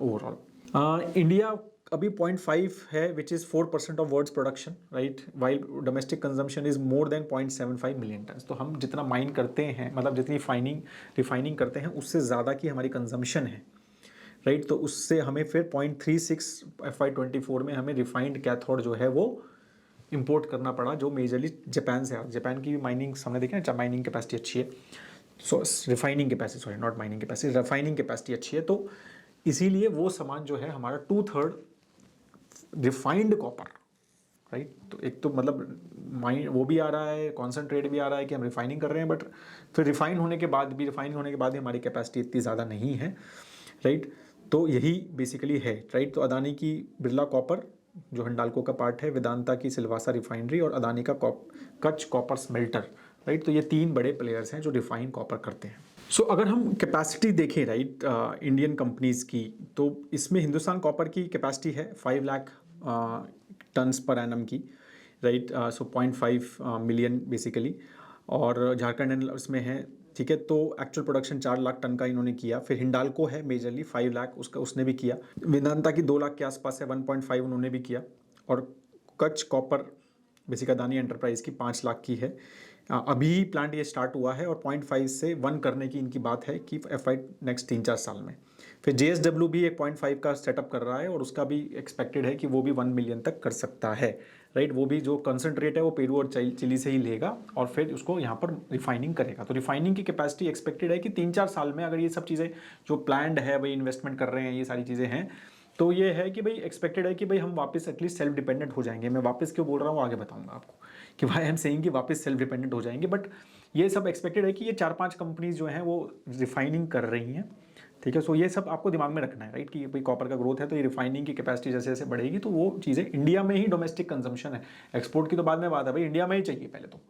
overall. India अभी 0.5 है, which is 4% of world's production, right, while domestic consumption is more than 0.75 million ton. तो हम जितना माइन करते हैं, मतलब जितनी रिफाइनिंग करते हैं, उससे ज़्यादा की हमारी कंजम्पशन है, राइट। तो उससे हमें फिर 0.36 FY24 में हमें रिफाइंड कैथोड जो है वो इम्पोर्ट करना पड़ा, जो मेजरली जापान से। जापान की भी माइनिंग हमने देखा है, माइनिंग कैपेसिटी अच्छी है, so refining capacity, sorry not mining capacity, refining capacity अच्छी है। तो इसीलिए वो सामान जो है हमारा 2/3 रिफाइंड कॉपर, राइट। तो एक तो मतलब माइन वो भी आ रहा है, कॉन्सेंट्रेट भी आ रहा है कि हम रिफाइनिंग कर रहे हैं, बट फिर रिफाइनिंग होने के बाद भी हमारी कैपेसिटी इतनी ज़्यादा नहीं है, राइट। तो यही बेसिकली है, राइट। तो अदानी की बिरला कॉपर जो हिंडाल्को का पार्ट है, वेदांता की सिलवासा रिफाइनरी और अदानी का कच्छ कॉपर स्मेल्टर, राइट। तो ये 3 बड़े प्लेयर्स हैं जो रिफाइन कॉपर करते हैं। सो अगर हम कैपेसिटी देखें, राइट, इंडियन कंपनीज़ की, तो इसमें हिंदुस्तान कॉपर की कैपेसिटी है 5 लाख टन्स पर एनम की, राइट। सो 0.5 मिलियन बेसिकली। और झारखंड इसमें है, ठीक है। तो एक्चुअल प्रोडक्शन 4 लाख टन का इन्होंने किया। फिर हिंडाल्को है मेजरली 5 लाख, उसने भी किया। वेदांता की 2 लाख के आसपास है, 1.5 उन्होंने भी किया। और Kutch copper basic Adani enterprise की 5 लाख की है। अभी प्लांट ये स्टार्ट हुआ है और 0.5 से 1 करने की इनकी बात है कि FY नेक्स्ट 3-4 साल में। फिर JSW भी एक 0.5 का सेटअप कर रहा है और उसका भी एक्सपेक्टेड है कि वो भी 1 मिलियन तक कर सकता है, राइट। वो भी जो कंसनट्रेट है वो पेरू और चिली से ही लेगा और फिर उसको यहाँ पर रिफाइनिंग करेगा। तो रिफाइनिंग की कैपेसिटी एक्सपेक्टेड है कि 3-4 साल में, अगर ये सब चीज़ें जो प्लान्ड है, भाई इन्वेस्टमेंट कर रहे हैं, ये सारी चीज़ें हैं, तो ये है कि भाई एक्सपेक्टेड है कि भाई हम वापस एटलीस्ट सेल्फ डिपेंडेंट हो जाएंगे। मैं वापस क्यों बोल रहा हूँ आगे बताऊंगा आपको कि भाई हम सेइंग कि वापस सेल्फ डिपेंडेंट हो जाएंगे, बट ये सब एक्सपेक्टेड है कि ये 4-5 कंपनीज जो हैं वो रिफाइनिंग कर रही हैं, ठीक है। सो ये सब आपको दिमाग में रखना है, राइट, कि भाई कॉपर का ग्रोथ है तो ये रिफाइनिंग की कैपेसिटी जैसे जैसे बढ़ेगी तो वो चीज़ें इंडिया में ही डोमेस्टिक कंजम्पशन है, एक्सपोर्ट की तो बाद में बात है, भाई इंडिया में ही चाहिए पहले तो,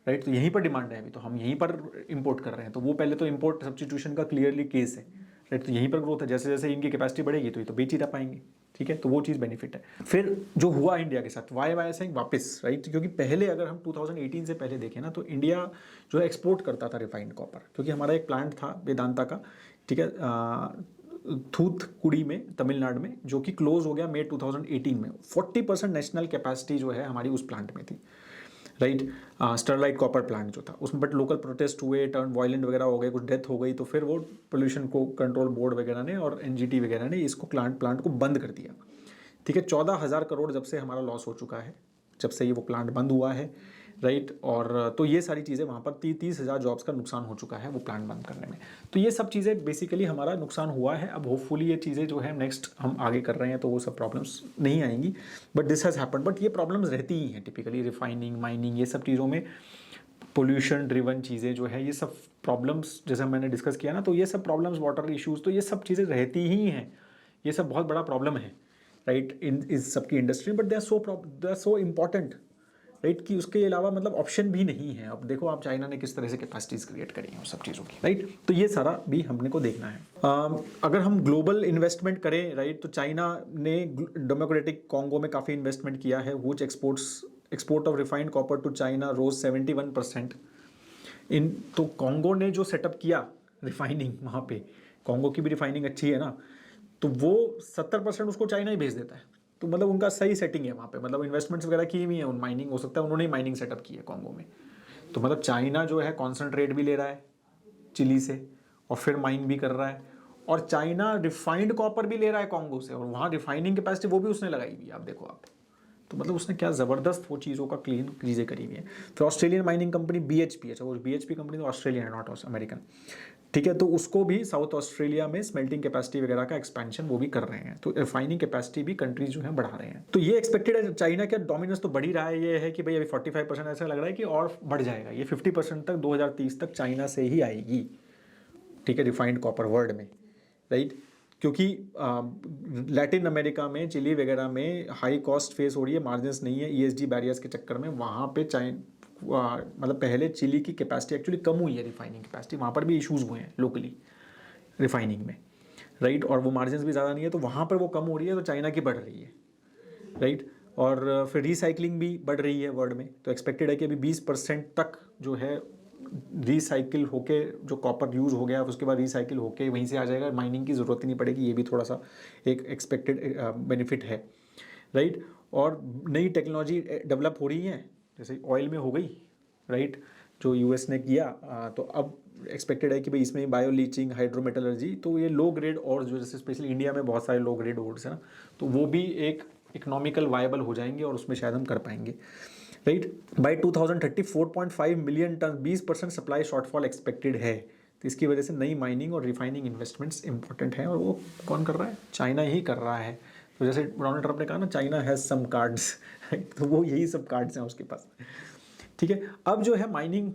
राइट। तो यहीं पर डिमांड है अभी, तो हम यहीं पर इंपोर्ट कर रहे हैं, तो वो पहले तो इंपोर्ट सब्स्टिट्यूशन का क्लियरली केस है, राइट। तो यहीं पर ग्रोथ है, जैसे जैसे इनकी कैपेसिटी बढ़ेगी तो ये तो बेच ही रह पाएंगे, ठीक है। तो वो चीज़ बेनिफिट है। फिर जो हुआ इंडिया के साथ वाई से वापस, राइट, क्योंकि पहले अगर हम 2018 से पहले देखें ना, तो इंडिया जो है एक्सपोर्ट करता था रिफाइंड कॉपर, क्योंकि हमारा एक प्लांट था वेदांता का, ठीक है, थूथकुड़ी में, तमिलनाडु में, जो कि क्लोज हो गया मई 2018 में। 40% नेशनल कैपेसिटी जो है हमारी उस प्लांट में थी, राइट, स्टरलाइट कॉपर प्लांट जो था उसमें, बट लोकल प्रोटेस्ट हुए, टर्न वायलेंट वगैरह हो गए, कुछ डेथ हो गई, तो फिर वो पोल्यूशन को कंट्रोल बोर्ड वगैरह ने और NGT वगैरह ने इसको प्लांट को बंद कर दिया, ठीक है। 14,000 करोड़ जब से हमारा लॉस हो चुका है, जब से ये वो प्लांट बंद हुआ है, राइट। और तो ये सारी चीज़ें वहाँ पर 30,000 जॉब्स का नुकसान हो चुका है वो प्लांट बंद करने में। तो ये सब चीज़ें बेसिकली हमारा नुकसान हुआ है। अब होपफुली ये चीज़ें जो है नेक्स्ट हम आगे कर रहे हैं तो वो सब प्रॉब्लम्स नहीं आएंगी, but this has happened. But ये प्रॉब्लम्स रहती ही हैं टिपिकली रिफाइनिंग, माइनिंग, ये सब चीज़ों में पोल्यूशन ड्रिवन चीज़ें जो है, ये सब प्रॉब्लम्स जैसे मैंने डिस्कस किया ना, तो ये सब प्रॉब्लम्स, वाटर इश्यूज़, तो ये सब चीज़ें रहती ही हैं। ये सब बहुत बड़ा प्रॉब्लम है, राइट, इन इस सब की industry, but they are so important, right, कि उसके अलावा मतलब ऑप्शन भी नहीं है। अब देखो आप चाइना ने किस तरह से कैपेसिटीज़ क्रिएट करी हैं उस सब चीज़ों की, राइट। तो ये सारा भी हमने को देखना है। अगर हम ग्लोबल इन्वेस्टमेंट करें, राइट, तो चाइना ने डेमोक्रेटिक कॉन्गो में काफ़ी इन्वेस्टमेंट किया है, which export of refined copper to China rose 71%। तो कॉन्गो ने जो सेटअप किया रिफाइनिंग, वहाँ पे कॉन्गो की भी रिफाइनिंग अच्छी है ना, तो वो 70% उसको चाइना ही भेज देता है। तो मतलब उनका सही सेटिंग है वहाँ पे, मतलब इन्वेस्टमेंट्स वगैरह की हुई है, उन माइनिंग हो सकता है उन्होंने ही माइनिंग सेटअप की है कॉन्गो में। तो मतलब चाइना जो है कॉन्सनट्रेट भी ले रहा है चिली से और फिर माइन भी कर रहा है, और चाइना रिफाइंड कॉपर भी ले रहा है कॉन्गो से, और वहाँ रिफाइनिंग कैपेसिटी वो भी उसने लगाई हुई है। आप देखो आप, तो मतलब उसने क्या ज़बरदस्त वो चीज़ों का क्लीन चीज़ें करी हुई है। फिर ऑस्ट्रेलियन माइनिंग कंपनी BHP, अच्छा वो BHP कंपनी तो ऑस्ट्रेलियन है, नॉट अमेरिकन, ठीक है। तो उसको भी साउथ ऑस्ट्रेलिया में स्मेल्टिंग कैपेसिटी वगैरह का एक्सपेंशन वो भी कर रहे हैं, तो रिफाइनिंग कैपेसिटी भी कंट्रीज जो है बढ़ा रहे हैं। तो ये एक्सपेक्टेड है, चाइना का डोमिनेंस तो बढ़ ही रहा है। ये है कि भाई अभी 45% ऐसा लग रहा है कि और बढ़ जाएगा, ये 50% तक 2030 तक चाइना से ही आएगी, ठीक है, रिफाइंड कॉपर वर्ल्ड में, राइट। क्योंकि लैटिन अमेरिका में, चिली वगैरह में हाई कॉस्ट फेस हो रही है, मार्जिन्स नहीं है ESG बैरियर्स के चक्कर में, वहाँ पे मतलब पहले चिली की कैपेसिटी एक्चुअली कम हुई है, रिफाइनिंग कैपेसिटी, वहाँ पर भी इश्यूज़ हुए हैं लोकली रिफाइनिंग में, राइट, और वो मार्जिन्स भी ज़्यादा नहीं है, तो वहाँ पर वो कम हो रही है, तो चाइना की बढ़ रही है, राइट। और फिर रिसाइकलिंग भी बढ़ रही है वर्ल्ड में, तो एक्सपेक्टेड है कि अभी 20% तक जो है रिसाइकिल होके, जो कॉपर यूज़ हो गया उसके बाद रिसाइकिल होके वहीं से आ जाएगा, माइनिंग की ज़रूरत ही नहीं पड़ेगी। ये भी थोड़ा सा एक एक्सपेक्टेड बेनिफिट है, राइट। और नई टेक्नोलॉजी डेवलप हो रही है, जैसे ऑयल में हो गई, राइट, जो US ने किया, तो अब एक्सपेक्टेड है कि भाई इसमें बायो लीचिंग, हाइड्रोमेटलर्जी, तो ये लो ग्रेड और जो जैसे स्पेशली इंडिया में बहुत सारे लो ग्रेड ओर्स हैं ना, तो वो भी एक इकोनॉमिकल वायबल हो जाएंगे और उसमें शायद हम कर पाएंगे, right. By 2030 4.5 million ton, 20% supply shortfall expected है। तो इसकी वजह से नई माइनिंग और रिफाइनिंग इन्वेस्टमेंट्स इंपॉर्टेंट हैं, और वो कौन कर रहा है? चाइना ही कर रहा है। तो जैसे डोनाल्ड ट्रंप ने कहा ना, चाइना हैज़ सम कार्ड्स, तो वो यही सब कार्ड्स हैं उसके पास, ठीक है। अब जो है माइनिंग,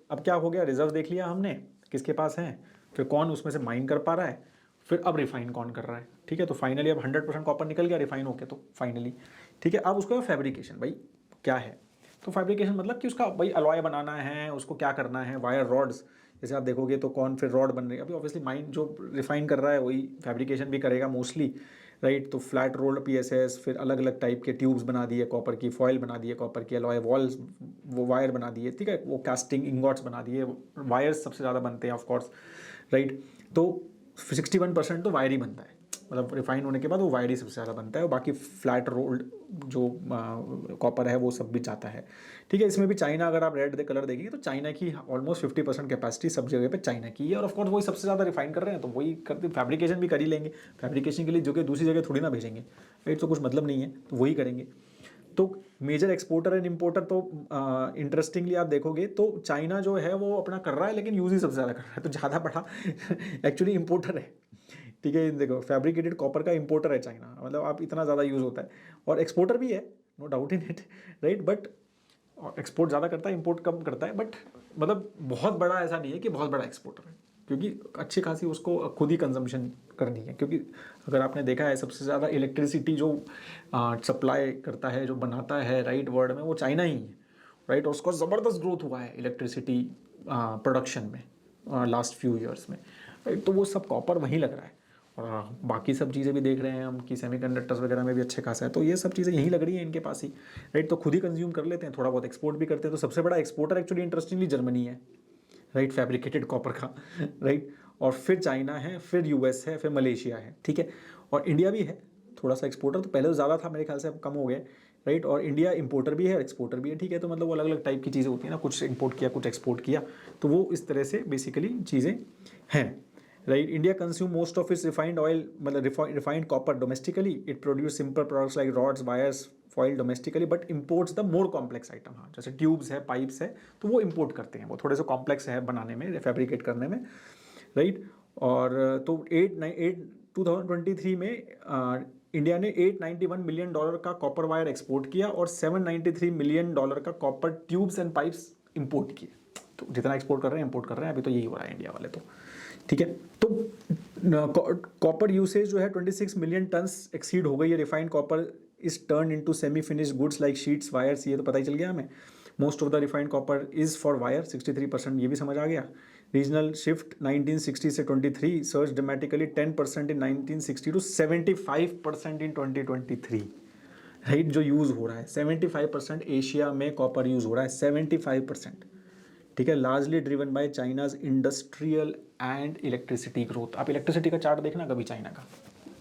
अब क्या हो गया, रिजर्व देख लिया हमने किसके पास हैं, फिर कौन उसमें से माइन कर पा रहा है, फिर अब रिफाइन कौन कर रहा है, ठीक है। तो फाइनली अब 100% कॉपर निकल गया रिफाइन होके, तो फाइनली ठीक है। अब उसका फैब्रिकेशन, भाई क्या है, तो फैब्रिकेशन मतलब कि उसका भाई अलॉय बनाना है, उसको क्या करना है, वायर रॉड्स, जैसे आप देखोगे तो कौन फिर रॉड बन रही है, अभी ऑब्वियसली माइन जो रिफाइन कर रहा है वही फैब्रिकेशन भी करेगा मोस्टली, राइट। तो फ्लैट रोल्ड PSS, फिर अलग अलग टाइप के ट्यूब्स बना दिए कॉपर की, फॉयल बना दिए कॉपर की, अलॉय वॉल्स, वो वायर बना दिए, ठीक है, वो कास्टिंग इंगॉट्स बना दिए, वायर्स सबसे ज़्यादा बनते हैं ऑफकोर्स, राइट। तो 61% तो वायर ही बनता है, मतलब रिफाइन होने के बाद वो वायर ही सबसे ज़्यादा बनता है, और बाकी फ्लैट रोल्ड जो कॉपर है वो सब भी जाता है, ठीक है। इसमें भी चाइना, अगर आप रेड कलर देखेंगे तो चाइना की ऑलमोस्ट 50% कैपेसिटी सब जगह पे चाइना की है, और ऑफकोर्स वही सबसे ज़्यादा रिफाइन कर रहे हैं, तो वही करते, फैब्रिकेशन भी कर ही लेंगे, फैब्रिकेशन के लिए जो कि दूसरी जगह थोड़ी ना भेजेंगे, राइट, तो कुछ मतलब नहीं है, तो वही करेंगे। तो मेजर एक्सपोर्टर एंड इम्पोर्टर, तो इंटरेस्टिंगली आप देखोगे तो चाइना जो है वो अपना कर रहा है, लेकिन यूज़ ही सबसे ज़्यादा कर रहा है, तो ज़्यादा बड़ा एक्चुअली इम्पोर्टर है, ठीक है। देखो फैब्रिकेटेड कॉपर का इंपोर्टर है चाइना, मतलब आप इतना ज़्यादा यूज़ होता है, और एक्सपोर्टर भी है, no doubt in it, right. But export ज़्यादा करता है, इंपोर्ट कम करता है, बट मतलब बहुत बड़ा ऐसा नहीं है कि बहुत बड़ा एक्सपोर्टर है, क्योंकि अच्छी खासी उसको खुद ही कंजम्पशन करनी है। क्योंकि अगर आपने देखा है सबसे ज़्यादा इलेक्ट्रिसिटी जो सप्लाई करता है, जो बनाता है, राइट, वर्ल्ड में, वो चाइना ही है, राइट। और उसका ज़बरदस्त ग्रोथ हुआ है इलेक्ट्रिसिटी प्रोडक्शन में लास्ट फ्यू ईयर्स में, राइट। तो वो सब कॉपर वहीं लग रहा है, और बाकी सब चीज़ें भी देख रहे हैं हम कि सेमीकंडक्टर्स वगैरह में भी अच्छे खासा है, तो ये सब चीज़ें यहीं लग रही हैं इनके पास ही, राइट। तो खुद ही कंज्यूम कर लेते हैं, थोड़ा बहुत एक्सपोर्ट भी करते हैं। तो सबसे बड़ा एक्सपोर्टर एक्चुअली इंटरेस्टिंगली जर्मनी है, राइट, फैब्रिकेटेड कॉपर का, राइट। और फिर चाइना है, फिर US है, फिर मलेशिया है, ठीक है। और इंडिया भी है थोड़ा सा एक्सपोर्टर, तो पहले तो ज़्यादा था मेरे ख्याल से, अब कम हो गया, राइट। और इंडिया इंपोर्टर भी है और एक्सपोर्टर भी है, ठीक है। तो मतलब वो अलग अलग टाइप की चीज़ें होती हैं ना, कुछ इंपोर्ट किया, कुछ एक्सपोर्ट किया, तो वो इस तरह से बेसिकली चीज़ें हैं, right. India consume most of its refined oil, मतलब refined copper domestically. It produce simple products like rods, wires, foil domestically, but imports the more complex item. हाँ, जैसे ट्यूब्स है, पाइप्स है, तो वो इम्पोर्ट करते हैं, वो थोड़े से कॉम्प्लेक्स है बनाने में, फैब्रिकेट करने में, राइट. और तो 2023 में इंडिया ने $891 मिलियन का कॉपर वायर एक्सपोर्ट किया और $793 मिलियन का copper tubes and pipes import किए. तो जितना एक्सपोर्ट कर रहे हैं इंपोर्ट कर रहे हैं, अभी तो यही हो रहा है इंडिया वाले तो. ठीक है. तो कॉपर यूसेज जो है 26 मिलियन टन्स एक्सीड हो गई है. Refined copper is turn into semi finished goods like sheets, wires, ये तो पता ही चल गया हमें. Most of the refined copper is for wire, 63%, ये भी समझ आ गया. रीजनल शिफ्ट 1960 से 23 surge dramatically 10% in 1960 to 75% in 2023. Right, जो यूज़ हो रहा है 75% एशिया में कॉपर यूज़ हो रहा है, 75%. ठीक है. Largely driven by China's industrial and electricity growth. आप इलेक्ट्रिसिटी का चार्ट देखना कभी चाइना का,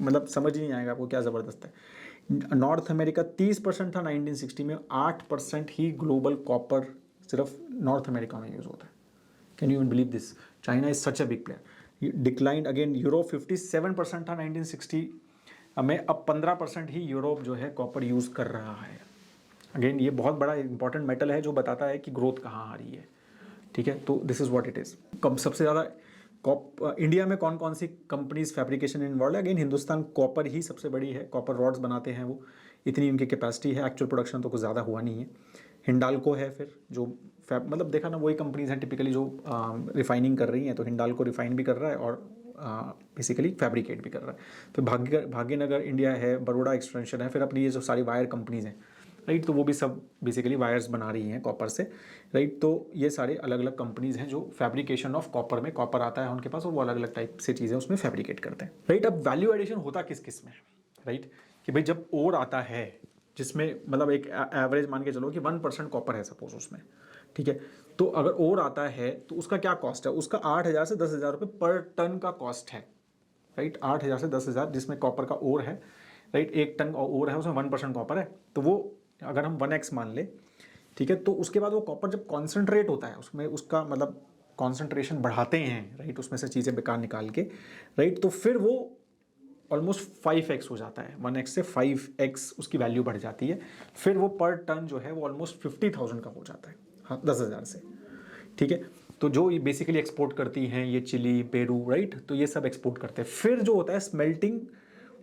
मतलब समझ ही नहीं आएगा आपको क्या ज़बरदस्त है. नॉर्थ अमेरिका 30% था 1960 में, 8% ही ग्लोबल कॉपर सिर्फ नॉर्थ अमेरिका में यूज़ होता है. Can you even believe this? China is such a big player. Declined again. Europe 57% था 1960 में, अब 15% ही यूरोप जो है कॉपर यूज़ कर रहा है. अगेन ये बहुत बड़ा इंपॉर्टेंट मेटल है जो बताता है कि ग्रोथ कहाँ आ रही है. ठीक है. तो this is what it is. कब सबसे ज़्यादा इंडिया में कौन कौन सी कंपनीज फैब्रिकेशन इन्वॉल्व है? अगेन हिंदुस्तान कॉपर ही सबसे बड़ी है. कॉपर रॉड्स बनाते हैं वो, इतनी उनकी कैपेसिटी है. एक्चुअल प्रोडक्शन तो कुछ ज़्यादा हुआ नहीं है. हिंडाल्को है फिर, जो मतलब देखा ना, वही कंपनीज हैं टिपिकली जो रिफाइनिंग कर रही हैं. तो हिंडाल्को रिफाइन भी कर रहा है और बेसिकली फैब्रिकेट भी कर रहा है. फिर भाग्यनगर इंडिया है, बड़ौदा एक्सटेंशन है, फिर अपनी ये जो सारी वायर कंपनीज हैं, राइट, तो वो भी सब बेसिकली वायर्स बना रही हैं कॉपर से, राइट. तो ये सारे अलग अलग कंपनीज हैं जो फैब्रिकेशन ऑफ कॉपर में, कॉपर आता है उनके पास और वो अलग अलग टाइप से चीज़ें उसमें फैब्रिकेट करते हैं, राइट. अब वैल्यू एडिशन होता किस किस में, राइट, कि भाई जब ओर आता है जिसमें मतलब एक एवरेज मान के चलो कि 1% कॉपर है सपोज उसमें, ठीक है. तो अगर ओर आता है तो उसका क्या कॉस्ट है? उसका 8,000 से 10,000 रुपये पर टन का कॉस्ट है, राइट. 8,000 से 10,000 जिसमें कॉपर का ओर है, राइट. 1 टन ओर है, उसमें 1% कॉपर है, तो वो अगर हम 1x मान ले, ठीक है, तो उसके बाद वो कॉपर जब कॉन्सेंट्रेट होता है उसमें, उसका मतलब कॉन्सेंट्रेशन बढ़ाते हैं, राइट, उसमें से चीज़ें बेकार निकाल के, राइट, तो फिर वो ऑलमोस्ट 5x हो जाता है. 1x से 5x उसकी वैल्यू बढ़ जाती है. फिर वो पर टन जो है वो ऑलमोस्ट 50,000 का हो जाता है, हाँ, 10,000 से. ठीक है. तो जो ये बेसिकली एक्सपोर्ट करती हैं ये चिली, पेरू, राइट, तो ये सब एक्सपोर्ट करते हैं. फिर जो होता है स्मेल्टिंग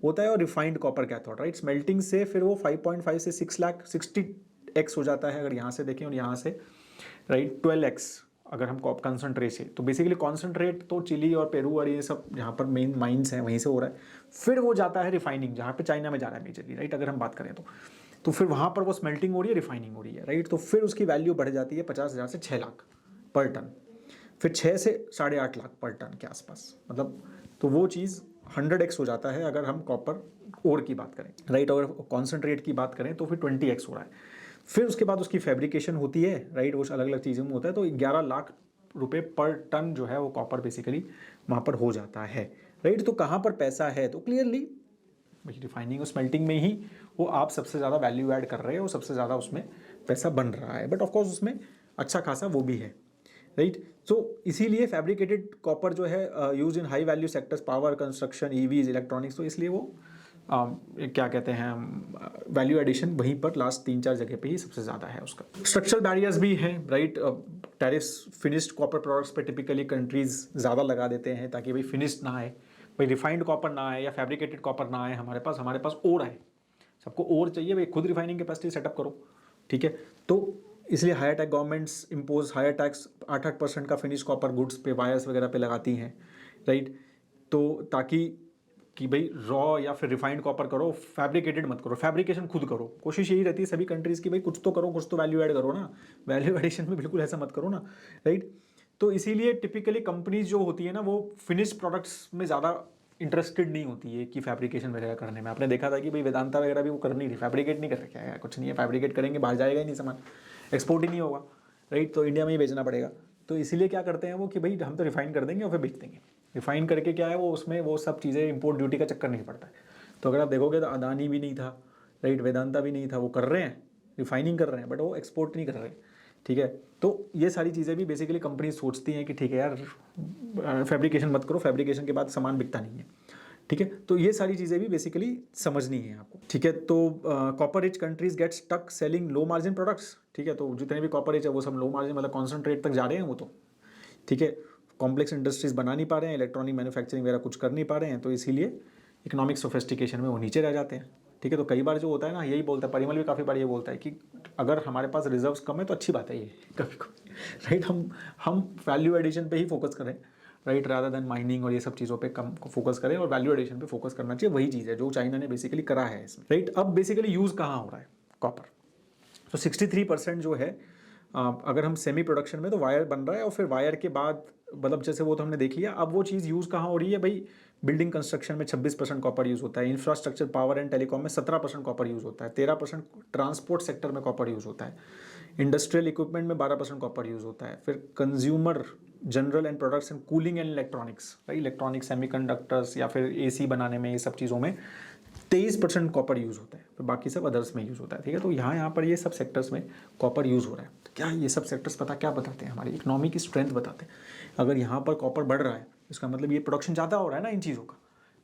होता है और refined copper cathode, right. Smelting से फिर वो 5.5 से 60x हो जाता है अगर यहाँ से देखें, और यहाँ से, राइट, 12x अगर हम कंसनट्रेट से. तो बेसिकली कॉन्सनट्रेट तो चिली और पेरू और ये सब जहाँ पर मेन माइंस हैं वहीं से हो रहा है. फिर वो जाता है रिफाइनिंग, जहाँ पे चाइना में जा रहा है मेजरली, राइट, अगर हम बात करें तो फिर वहाँ पर वो स्मेल्टिंग हो रही है, रिफाइनिंग हो रही है, राइट. तो फिर उसकी वैल्यू बढ़ जाती है 50,000 से 6 लाख पर टन. फिर 6 से 8.5 लाख पर टन के आसपास, मतलब तो वो चीज़ 100x हो जाता है अगर हम कॉपर ओर की बात करें, राइट. अगर कॉन्सेंट्रेट की बात करें तो फिर 20x हो रहा है. फिर उसके बाद उसकी फैब्रिकेशन होती है, राइट, वो अलग अलग चीज़ों में होता है. तो 11 लाख रुपए पर टन जो है वो कॉपर बेसिकली वहाँ पर हो जाता है, राइट. तो कहाँ पर पैसा है? तो क्लियरली रिफाइनिंग और स्मेल्टिंग में ही वो आप सबसे ज़्यादा वैल्यू ऐड कर रहे हो, सबसे ज़्यादा उसमें पैसा बन रहा है. बट ऑफकोर्स उसमें अच्छा खासा वो भी है, राइट. सो इसीलिए फैब्रिकेटेड कॉपर जो है use in high value sectors, power, construction, EVs, electronics. तो इसलिए वो क्या कहते हैं, वैल्यू एडिशन वहीं पर लास्ट 3-4 जगह पे ही सबसे ज़्यादा है उसका. स्ट्रक्चरल बैरियर्स भी हैं, right. Tariffs finished copper products पे टिपिकली कंट्रीज ज़्यादा लगा देते हैं ताकि भाई फिनिश्ड ना आए, भाई रिफाइंड कॉपर ना आए या फैब्रिकेटेड कॉपर ना आए हमारे पास ओर आए. सबको ओर चाहिए, भाई खुद रिफाइनिंग कैपेसिटी सेटअप करो, ठीक है. तो इसलिए higher tax governments impose higher tax 8% का फिनिश कॉपर गुड्स पे, वायर्स वगैरह पे लगाती हैं, राइट. तो ताकि कि भाई रॉ या फिर रिफाइंड कॉपर करो, फैब्रिकेटेड मत करो, फैब्रिकेशन खुद करो. कोशिश यही रहती है सभी कंट्रीज़ की, भाई कुछ तो करो, कुछ तो वैल्यू ऐड करो ना. वैल्यू एडिशन में बिल्कुल ऐसा मत करो ना, राइट. तो इसीलिए टिपिकली कंपनीज जो होती है ना वो फिनिश प्रोडक्ट्स में ज़्यादा इंटरेस्टेड नहीं होती है कि फैब्रिकेशन वगैरह करने में. आपने देखा था कि भाई वेदांता वगैरह भी वो कर नहीं रही, फैब्रिकेट नहीं कर रखा है, कुछ नहीं है. फैब्रिकेट करेंगे बाहर जाएगा ही नहीं सामान, एक्सपोर्ट ही नहीं होगा, राइट. तो इंडिया में ही बेचना पड़ेगा. तो इसीलिए क्या करते हैं वो कि भाई हम तो रिफाइन कर देंगे और फिर बेच देंगे. रिफाइन करके क्या है वो उसमें वो सब चीज़ें इंपोर्ट ड्यूटी का चक्कर नहीं पड़ता है. तो अगर आप देखोगे तो अदानी भी नहीं था, राइट, वेदांता भी नहीं था, वो कर रहे हैं, रिफाइनिंग कर रहे हैं, बट वो एक्सपोर्ट नहीं कर रहे, ठीक है। तो ये सारी चीज़ें भी बेसिकली कंपनी सोचती हैं कि ठीक है यार फैब्रिकेशन मत करो, फैब्रिकेशन के बाद सामान बिकता नहीं है, ठीक है। तो ये सारी चीज़ें भी बेसिकली समझनी है आपको, ठीक है। तो copper rich countries get stuck selling low margin products, ठीक है। तो जितने भी कॉपर रिच है वो सब लो मार्जिन मतलब कॉन्सेंट्रेट तक जा रहे हैं वो तो, ठीक है। कॉम्प्लेक्स इंडस्ट्रीज बना नहीं पा रहे हैं, इलेक्ट्रॉनिक मैन्युफैक्चरिंग वगैरह कुछ कर नहीं पा रहे हैं, तो इसीलिए इकोनॉमिक सोफिस्टिकेशन में वो नीचे रह जाते हैं, ठीक है। तो कई बार जो होता है ना, यही बोलता है परिमल भी काफ़ी बार ये बोलता है कि अगर हमारे पास रिजर्व्स कम है तो अच्छी बात है ये कभी कभी, राइट। हम वैल्यू एडिशन पे ही फोकस करें, राइट, रादर देन माइनिंग और ये सब चीज़ों पे कम फोकस करें और वैल्यू एडिशन पे फोकस करना चाहिए। वही चीज़ है जो चाइना ने बेसिकली करा है इसमें, राइट। अब बेसिकली यूज़ कहाँ हो रहा है कॉपर, तो 63% जो है अगर हम सेमी प्रोडक्शन में तो वायर बन रहा है, और फिर वायर के बाद मतलब जैसे वो तो हमने देख लिया। अब वो चीज़ यूज़ कहाँ हो रही है भाई, बिल्डिंग कंस्ट्रक्शन में 26% कॉपर यूज़ होता है, इंफ्रास्ट्रक्चर पावर एंड टेलीकॉम में 17% कॉपर यूज़ होता है, 13% ट्रांसपोर्ट सेक्टर में कॉपर यूज़ होता है, इंडस्ट्रियल इक्विपमेंट में 12% कॉपर यूज़ होता है, फिर consumer general and products and cooling and electronics, right, electronic semiconductors या फिर एसी बनाने में, ये सब चीज़ों में 23% कॉपर यूज़ होता है, फिर बाकी सब अदर्स में यूज़ होता है, ठीक है। तो यहाँ पर ये सब सेक्टर्स में कॉपर यूज़ हो रहा है। तो क्या ये सब सेक्टर्स क्या बताते हैं, हमारी इकोनॉमी की स्ट्रेंथ बताते हैं। अगर यहाँ पर कॉपर बढ़ रहा है इसका मतलब ये प्रोडक्शन ज़्यादा हो रहा है ना इन चीज़ों का,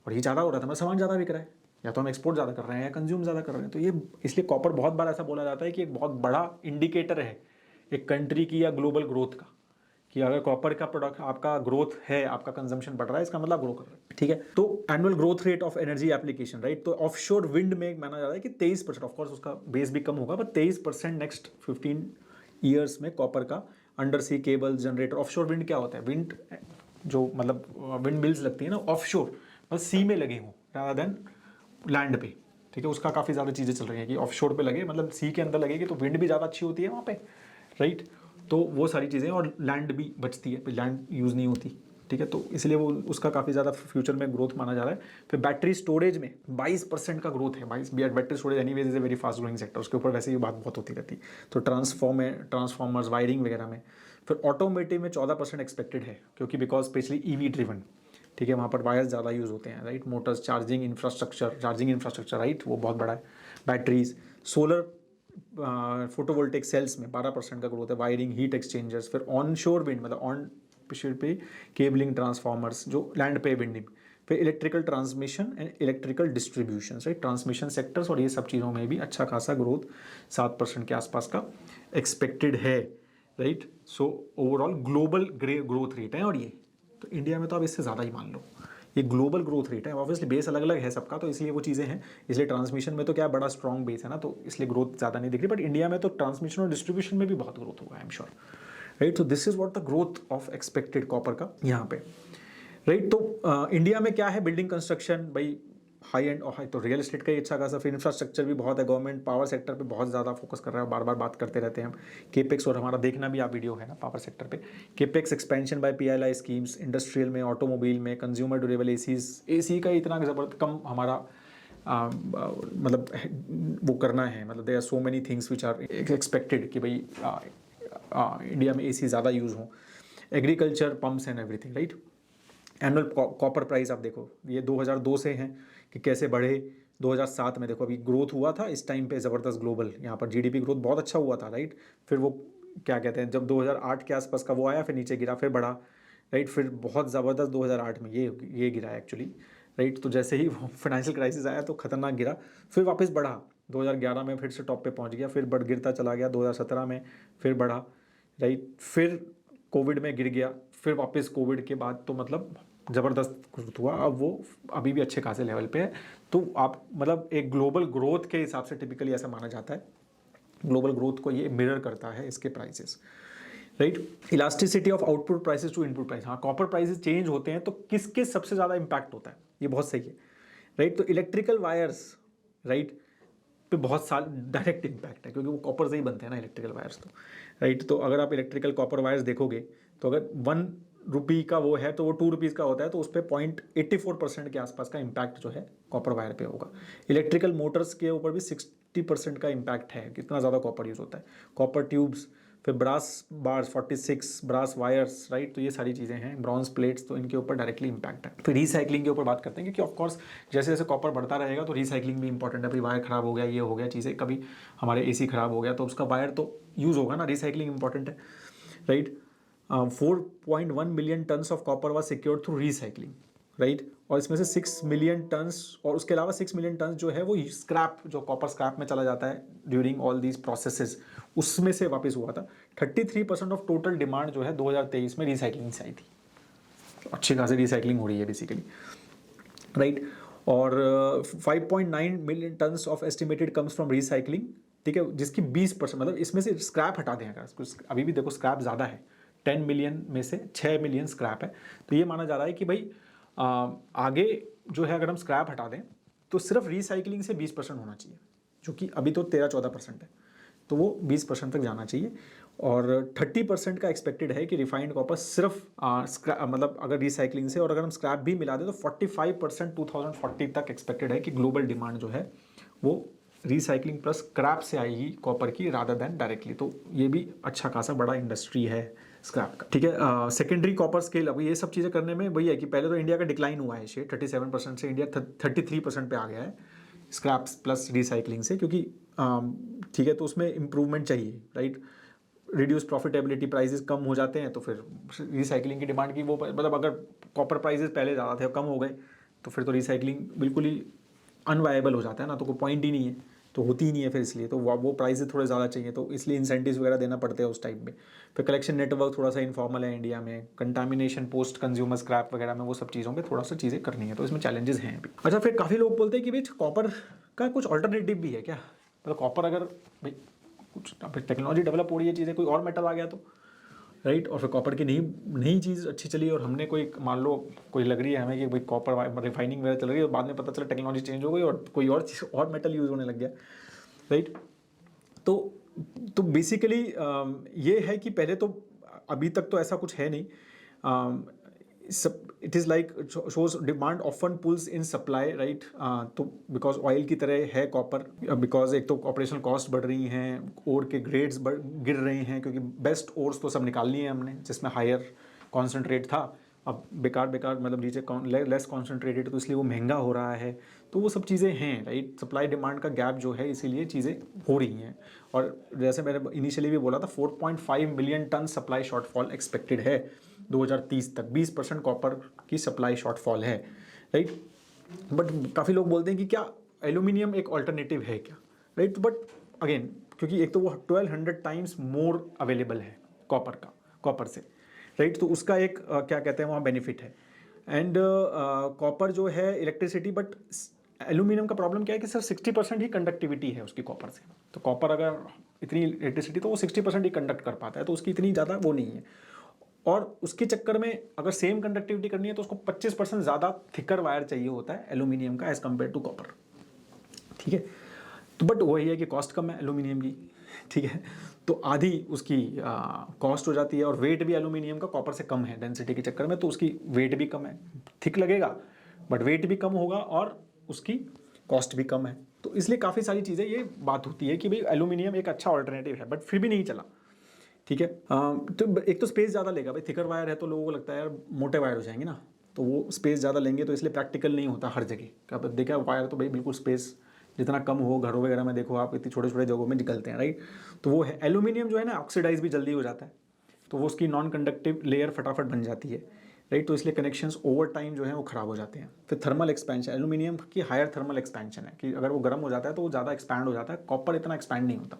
और ये ज़्यादा हो रहा है तो हमारा सामान ज़्यादा बिक रहा है, या तो हम एक्सपोर्ट ज़्यादा कर रहे हैं या कंज्यूम ज़्यादा कर रहे हैं। तो ये इसलिए कॉपर बहुत बार ऐसा बोला जाता है कि एक बहुत बड़ा इंडिकेटर है एक कंट्री की या ग्लोबल ग्रोथ का, कि अगर कॉपर का प्रोडक्ट आपका ग्रोथ है, आपका कंजम्पशन बढ़ रहा है, इसका मतलब ग्रो कर रहा है, ठीक है। तो annual growth rate of energy application, right, तो ऑफशोर विंड में माना जा रहा है कि 23%, ऑफकोर्स उसका बेस भी कम होगा, पर 23% नेक्स्ट 15 ईयर्स में कॉपर का under sea cable generator. Offshore wind क्या होता है, विंड जो मतलब विंड मिल्स लगती है ना ऑफशोर, बस सी में लगे हों रादर देन लैंड पे, ठीक है। उसका काफ़ी ज़्यादा चीज़ें चल रही हैं कि ऑफशोर पे लगे, मतलब सी के अंदर लगेगी तो विंड भी ज़्यादा अच्छी होती है वहाँ पे, राइट। तो वो सारी चीज़ें, और लैंड भी बचती है, लैंड यूज़ नहीं होती, ठीक है। तो इसलिए वो उसका काफ़ी ज़्यादा फ्यूचर में ग्रोथ माना जा रहा है। फिर बैटरी स्टोरेज में 22% का ग्रोथ है। 22 battery storage anyways is a very fast growing sector, उसके ऊपर वैसे ही बात बहुत होती रहती है। तो ट्रांसफॉर्मर्स वायरिंग वगैरह में। फिर ऑटोमेटिव में 14% एक्सपेक्टेड है, क्योंकि बिकॉज स्पेशली ईवी ड्रिवन, ठीक है, वहाँ पर वायर्स ज़्यादा यूज़ होते हैं, right. Motors, charging infrastructure, right, वो बहुत बड़ा है। बैटरीज, सोलर फोटोवोल्टिक सेल्स में 12% का ग्रोथ है। वायरिंग, हीट एक्सचेंजर्स, फिर ऑन शोर विंड मतलब ऑन शिप पे केबलिंग, ट्रांसफार्मर्स जो लैंड पे विंडिंग, फिर electrical transmission and electrical distribution, right, transmission sectors, और ये सब चीज़ों में भी अच्छा खासा ग्रोथ 7% के आसपास का एक्सपेक्टेड है, right. So overall global growth rate है, और ये तो इंडिया में तो आप इससे ज़्यादा ही मान लो, ये ग्लोबल ग्रोथ रेट है। ऑब्वियसली बेस अलग अलग है सबका, तो इसलिए वो चीज़ें हैं, इसलिए ट्रांसमिशन में तो क्या बड़ा स्ट्रॉन्ग बेस है ना, तो इसलिए ग्रोथ ज़्यादा नहीं दिख रही। बट इंडिया में तो ट्रांसमिशन और डिस्ट्रीब्यूशन में भी बहुत ग्रोथ होगा, आई एम श्योर, राइट। तो this is what the growth of expected copper का यहाँ पे, राइट। तो इंडिया में क्या है, बिल्डिंग कंस्ट्रक्शन भाई हाई एंड हाई, तो रियल एस्टेट का ही अच्छा खासा, फिर इंफ्रास्ट्रक्चर भी बहुत है, गवर्नमेंट पावर सेक्टर पे बहुत ज़्यादा फोकस कर रहा है, बार बार बात करते रहते हैं हम। केपेक्स, और हमारा देखना भी आप वीडियो है ना पावर सेक्टर पे, capex expansion by PLI schemes, industrial में, ऑटोमोबाइल में, कंज्यूमर ड्यूरेबल एसी का इतना ज़बरदस्त कम हमारा मतलब वो करना है, मतलब there are so many things which are expected कि भाई इंडिया में एसी ज़्यादा यूज़ हो। Agriculture, pumps and everything, right. Annual copper price आप देखो, ये 2002 से हैं कि कैसे बढ़े। 2007 में देखो अभी ग्रोथ हुआ था इस टाइम पे ज़बरदस्त, ग्लोबल यहाँ पर जीडीपी ग्रोथ बहुत अच्छा हुआ था, राइट। फिर वो क्या कहते हैं, जब 2008 के आसपास का वो आया, फिर नीचे गिरा, फिर बढ़ा, राइट। फिर बहुत ज़बरदस्त 2008 में ये गिरा एक्चुअली, राइट। तो जैसे ही फाइनेंशियल क्राइसिस आया तो खतरनाक गिरा, फिर वापस बढ़ा, 2011 में फिर से टॉप पे पहुँच गया, फिर गिरता चला गया, 2017 में फिर बढ़ा, राइट। फिर कोविड में गिर गया, फिर वापस कोविड के बाद तो मतलब ज़बरदस्त ग्रोथ हुआ, अब वो अभी भी अच्छे खासे लेवल पे है। तो आप मतलब एक ग्लोबल ग्रोथ के हिसाब से टिपिकली ऐसा माना जाता है, ग्लोबल ग्रोथ को ये मिरर करता है इसके prices, right. Elasticity of output prices to input price, हाँ, कॉपर प्राइसेस चेंज होते हैं तो किसके सबसे ज़्यादा इंपैक्ट होता है, ये बहुत सही है, राइट। तो इलेक्ट्रिकल वायर्स, राइट, पे बहुत साल डायरेक्ट इम्पैक्ट है, क्योंकि वो कॉपर से ही बनते हैं ना इलेक्ट्रिकल वायर्स, तो राइट। तो अगर आप इलेक्ट्रिकल कॉपर वायर्स देखोगे तो अगर 1 रुपी का वो है तो वो 2 रुपीज़ का होता है, तो उस पर 0.84% के आसपास का इम्पैक्ट जो है कॉपर वायर पे होगा। इलेक्ट्रिकल मोटर्स के ऊपर भी 60% का इम्पैक्ट है, कितना ज़्यादा कॉपर यूज़ होता है। कॉपर ट्यूब्स फिर brass bars 46, brass wires, right, तो ये सारी चीज़ें हैं, ब्रॉन्ज प्लेट्स, तो इनके ऊपर डायरेक्टली इंपैक्ट है। फिर रिसाइकलिंग के ऊपर बात करते हैं, क्योंकि ऑफकोर्स जैसे जैसे कॉपर बढ़ता रहेगा तो रिसाइकलिंग भी इंपॉर्टेंट है। भाई वायर खराब हो गया, ये हो गया चीज़ें, कभी हमारे एसी खराब हो गया तो उसका वायर तो यूज़ होगा ना, रिसाइकलिंग इंपॉर्टेंट है, right. 4.1 million tons of copper was secured through recycling, right, और इसमें से 6 मिलियन टन्स, और उसके अलावा 6 मिलियन टन्स जो है वो स्क्रैप, जो कॉपर स्क्रैप में चला जाता है ड्यूरिंग ऑल दीज प्रोसेसेस, उसमें से वापस हुआ था। 33% ऑफ टोटल डिमांड जो है 2023 में रिसाइकलिंग से आई थी। तो अच्छी खासी रिसाइकलिंग हो रही है बेसिकली, राइट। और 5.9 million tons of estimated comes from recycling, ठीक है, जिसकी 20%, मतलब इसमें से स्क्रैप हटा दें अगर, अभी भी देखो स्क्रैप ज़्यादा है, 10 मिलियन में से 6 मिलियन स्क्रैप है, तो ये माना जा रहा है कि भाई आगे जो है अगर हम स्क्रैप हटा दें तो सिर्फ रिसाइकलिंग से 20% होना चाहिए, जो कि अभी तो 13-14% है, तो वो 20% तक जाना चाहिए। और 30% का एक्सपेक्टेड है कि रिफाइंड कॉपर सिर्फ मतलब अगर रिसाइकलिंग से, और अगर हम स्क्रैप भी मिला दें तो 45% 2040 तक एक्सपेक्टेड है कि ग्लोबल डिमांड जो है वो रिसाइकलिंग प्लस स्क्रैप से आएगी कॉपर की, रादर देन डायरेक्टली। तो ये भी अच्छा खासा बड़ा इंडस्ट्री है स्क्रैप का, ठीक है। सेकेंडरी कॉपर स्केल, अब ये सब चीज़ें करने में वही है कि पहले तो इंडिया का डिक्लाइन हुआ है शेयर, 37% से इंडिया 33% पे आ गया है स्क्रैप्स प्लस रिसाइकलिंग से, क्योंकि ठीक है, तो उसमें इम्प्रूवमेंट चाहिए, राइट। रिड्यूस प्रॉफिटेबिलिटी, प्राइसेस कम हो जाते हैं तो फिर रिसाइकलिंग की डिमांड की वो, मतलब अगर कॉपर प्राइसेस पहले ज़्यादा थे कम हो गए तो फिर तो रिसाइकलिंग बिल्कुल ही अनवायबल हो जाता है ना, तो कोई पॉइंट ही नहीं है, तो होती ही नहीं है फिर, इसलिए तो वो प्राइसेस थोड़े ज़्यादा चाहिए, तो इसलिए इंसेंटिव्स वगैरह देना पड़ते हैं उस टाइम में। फिर कलेक्शन नेटवर्क थोड़ा सा इनफॉर्मल है इंडिया में, कंटामिनेशन पोस्ट कंज्यूमर स्क्रैप वगैरह में, वो सब चीज़ों पर थोड़ा सा चीज़ें करनी है, तो इसमें चैलेंजेस हैं अभी। अच्छा, फिर काफ़ी लोग बोलते हैं कि भाई कॉपर का कुछ ऑल्टरनेटिव भी है क्या, मतलब कॉपर अगर भाई कुछ फिर टेक्नोलॉजी डेवलप हो रही है, चीज़ें कोई और मेटल आ गया तो, राइट, और फिर कॉपर की नई चीज़ अच्छी चली, और हमने कोई मान लो कोई लग रही है हमें कि भाई कॉपर रिफाइनिंग वगैरह चल रही है, और बाद में पता चला टेक्नोलॉजी चेंज हो गई और कोई और चीज़ और मेटल यूज़ होने लग गया, राइट। तो बेसिकली ये है कि पहले तो अभी तक तो ऐसा कुछ है नहीं, it is like shows demand often pulls in supply, right. तो बिकॉज ऑयल की तरह है कॉपर, बिकॉज एक तो ऑपरेशनल कॉस्ट बढ़ रही हैं, ओर के ग्रेड्स गिर रहे हैं, क्योंकि बेस्ट ओर्स तो सब निकाल लिए हैं हमने जिसमें हायर कॉन्सेंट्रेट था, अब बेकार मतलब नीचे लेस कॉन्सेंट्रेटेड, तो इसलिए वो महंगा हो रहा है, तो वो सब चीज़ें हैं, राइट। सप्लाई डिमांड का गैप जो है, इसीलिए चीज़ें हो रही हैं, और जैसे मैंने इनिशियली भी बोला था 4.5 million ton supply shortfall expected है 2030 तक, 20% कॉपर की सप्लाई शॉर्टफॉल है, राइट। बट काफ़ी लोग बोलते हैं कि क्या एल्यूमिनियम एक ऑल्टरनेटिव है क्या, राइट। बट अगेन, क्योंकि एक तो वो 1200 टाइम्स मोर अवेलेबल है कॉपर से, राइट, तो उसका एक क्या कहते हैं वहाँ बेनिफिट है। एंड कॉपर जो है इलेक्ट्रिसिटी, बट एल्यूमिनियम का प्रॉब्लम क्या है कि सर 60% ही कंडक्टिविटी है उसकी कॉपर से, तो कॉपर अगर इतनी इलेक्ट्रिसिटी तो वो 60% ही कंडक्ट कर पाता है, तो उसकी इतनी ज़्यादा वो नहीं है, और उसके चक्कर में अगर सेम कंडक्टिविटी करनी है तो उसको 25% ज़्यादा थिकर वायर चाहिए होता है एल्यूमिनियम का एज़ कम्पेयर टू कॉपर, ठीक है। तो बट वही है कि कॉस्ट कम है एल्यूमिनियम की, ठीक है, तो आधी उसकी कॉस्ट हो जाती है, और वेट भी एल्यूमिनियम का कॉपर से कम है डेंसिटी के चक्कर में, तो उसकी वेट भी कम है, थिक लगेगा बट वेट भी कम होगा, और उसकी कॉस्ट भी कम है, तो इसलिए काफ़ी सारी चीज़ें ये बात होती है कि भाई एल्यूमिनियम एक अच्छा ऑल्टरनेटिव है, बट फिर भी नहीं चला, ठीक है। तो एक तो स्पेस ज़्यादा लेगा, भाई थिकर वायर है तो लोगों को लगता है यार मोटे वायर हो जाएंगे ना, तो वो स्पेस ज़्यादा लेंगे, तो इसलिए प्रैक्टिकल नहीं होता हर जगह। अब देखा वायर तो भाई बिल्कुल स्पेस जितना कम हो, घरों वगैरह में देखो आप, इतनी छोटे छोटे जगहों में निकलते हैं, राइट, तो वो है। एल्यूमिनियम जो है ना ऑक्सीडाइज भी जल्दी हो जाता है, तो वो उसकी नॉन कंडक्टिव लेयर फटाफट बन जाती है, राइट, तो इसलिए कनेक्शंस ओवर टाइम जो है वो ख़राब हो जाते हैं। फिर थर्मल एक्सपेंशन, एल्यूमिनियम की हायर थर्मल एक्सपेंशन है कि अगर वो गर्म हो जाता है तो वो ज़्यादा एक्सपैंड हो जाता है, कॉपर इतना एक्सपैंड नहीं होता,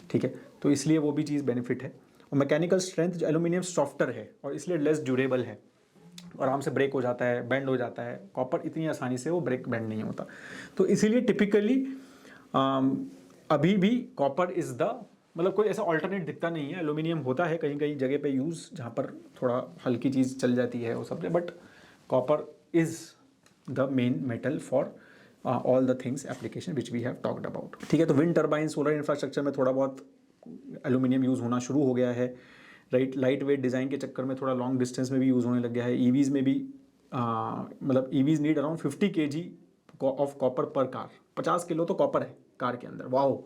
ठीक है, तो इसलिए वो भी चीज़ बेनिफिट है। और मैकेनिकल स्ट्रेंथ, एल्यूमिनियम सॉफ्टर है और इसलिए लेस ड्यूरेबल है, आराम से ब्रेक हो जाता है, बेंड हो जाता है, कॉपर इतनी आसानी से वो ब्रेक बेंड नहीं होता, तो इसीलिए टिपिकली अभी भी कॉपर इज़ द, मतलब कोई ऐसा ऑल्टरनेट दिखता नहीं है। एल्यूमिनियम होता है कहीं कहीं जगह पे यूज़, जहाँ पर थोड़ा हल्की चीज़ चल जाती है वो सब, but copper is the main metal for all the things application which we have talked about, ठीक है। तो विंड टर्बाइन, सोलर इंफ्रास्ट्रक्चर में थोड़ा बहुत एल्यूमिनियम यूज़ होना शुरू हो गया है, राइट। लाइट वेट डिज़ाइन के चक्कर में थोड़ा लॉन्ग डिस्टेंस में भी यूज़ होने लग गया है। ईवीज़ में भी मतलब EVs need around 50 kg of copper पर कार, 50 किलो तो कॉपर है कार के अंदर, वाओ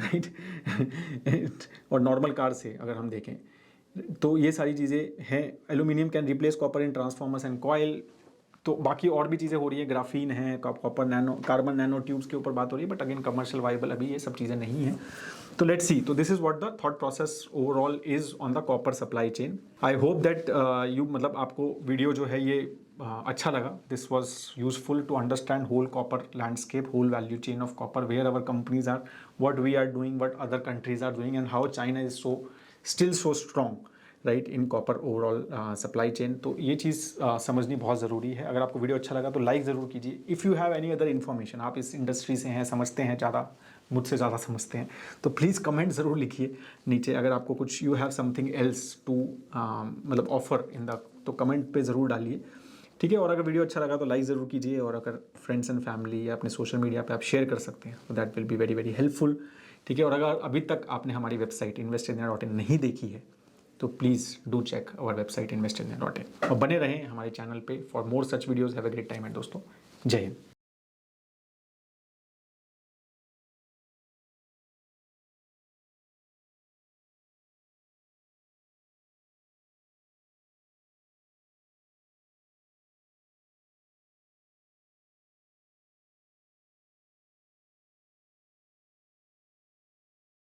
राइट और नॉर्मल कार से अगर हम देखें तो ये सारी चीज़ें हैं। Aluminium can replace copper in transformers and coil. तो बाकी और भी चीज़ें हो रही है, ग्राफीन है, copper nano, carbon nano tubes के ऊपर बात हो रही है, बट अगेन कमर्शियल वाइबल अभी ये सब चीज़ें नहीं है। तो लेट्स सी, तो this is what the thought process overall is on the copper supply chain. I hope that you मतलब आपको वीडियो जो है ये अच्छा लगा। This was useful to understand whole copper landscape, whole value chain of copper, where our companies are, what we are doing, what other countries are doing, and how China is so still so strong right in copper overall supply chain. तो ये चीज़ समझनी बहुत ज़रूरी है। अगर आपको वीडियो अच्छा लगा तो लाइक ज़रूर कीजिए। If you have any other information, आप इस इंडस्ट्री से हैं, समझते हैं, ज़्यादा मुझसे ज़्यादा समझते हैं, तो प्लीज़ कमेंट ज़रूर लिखिए नीचे। अगर आपको कुछ you have something else to मतलब ऑफर इन द, तो कमेंट पे ज़रूर डालिए, ठीक है। और अगर वीडियो अच्छा लगा तो लाइक ज़रूर कीजिए, और अगर फ्रेंड्स एंड फैमिली या अपने सोशल मीडिया पे आप शेयर कर सकते हैं तो that will be very very helpful, ठीक है। और अगर अभी तक आपने हमारी वेबसाइट investindia.in नहीं देखी है तो please do check our website investindia.in, और बने रहें हमारे चैनल पे for more such videos. Have a great time and दोस्तों, जय हिंद।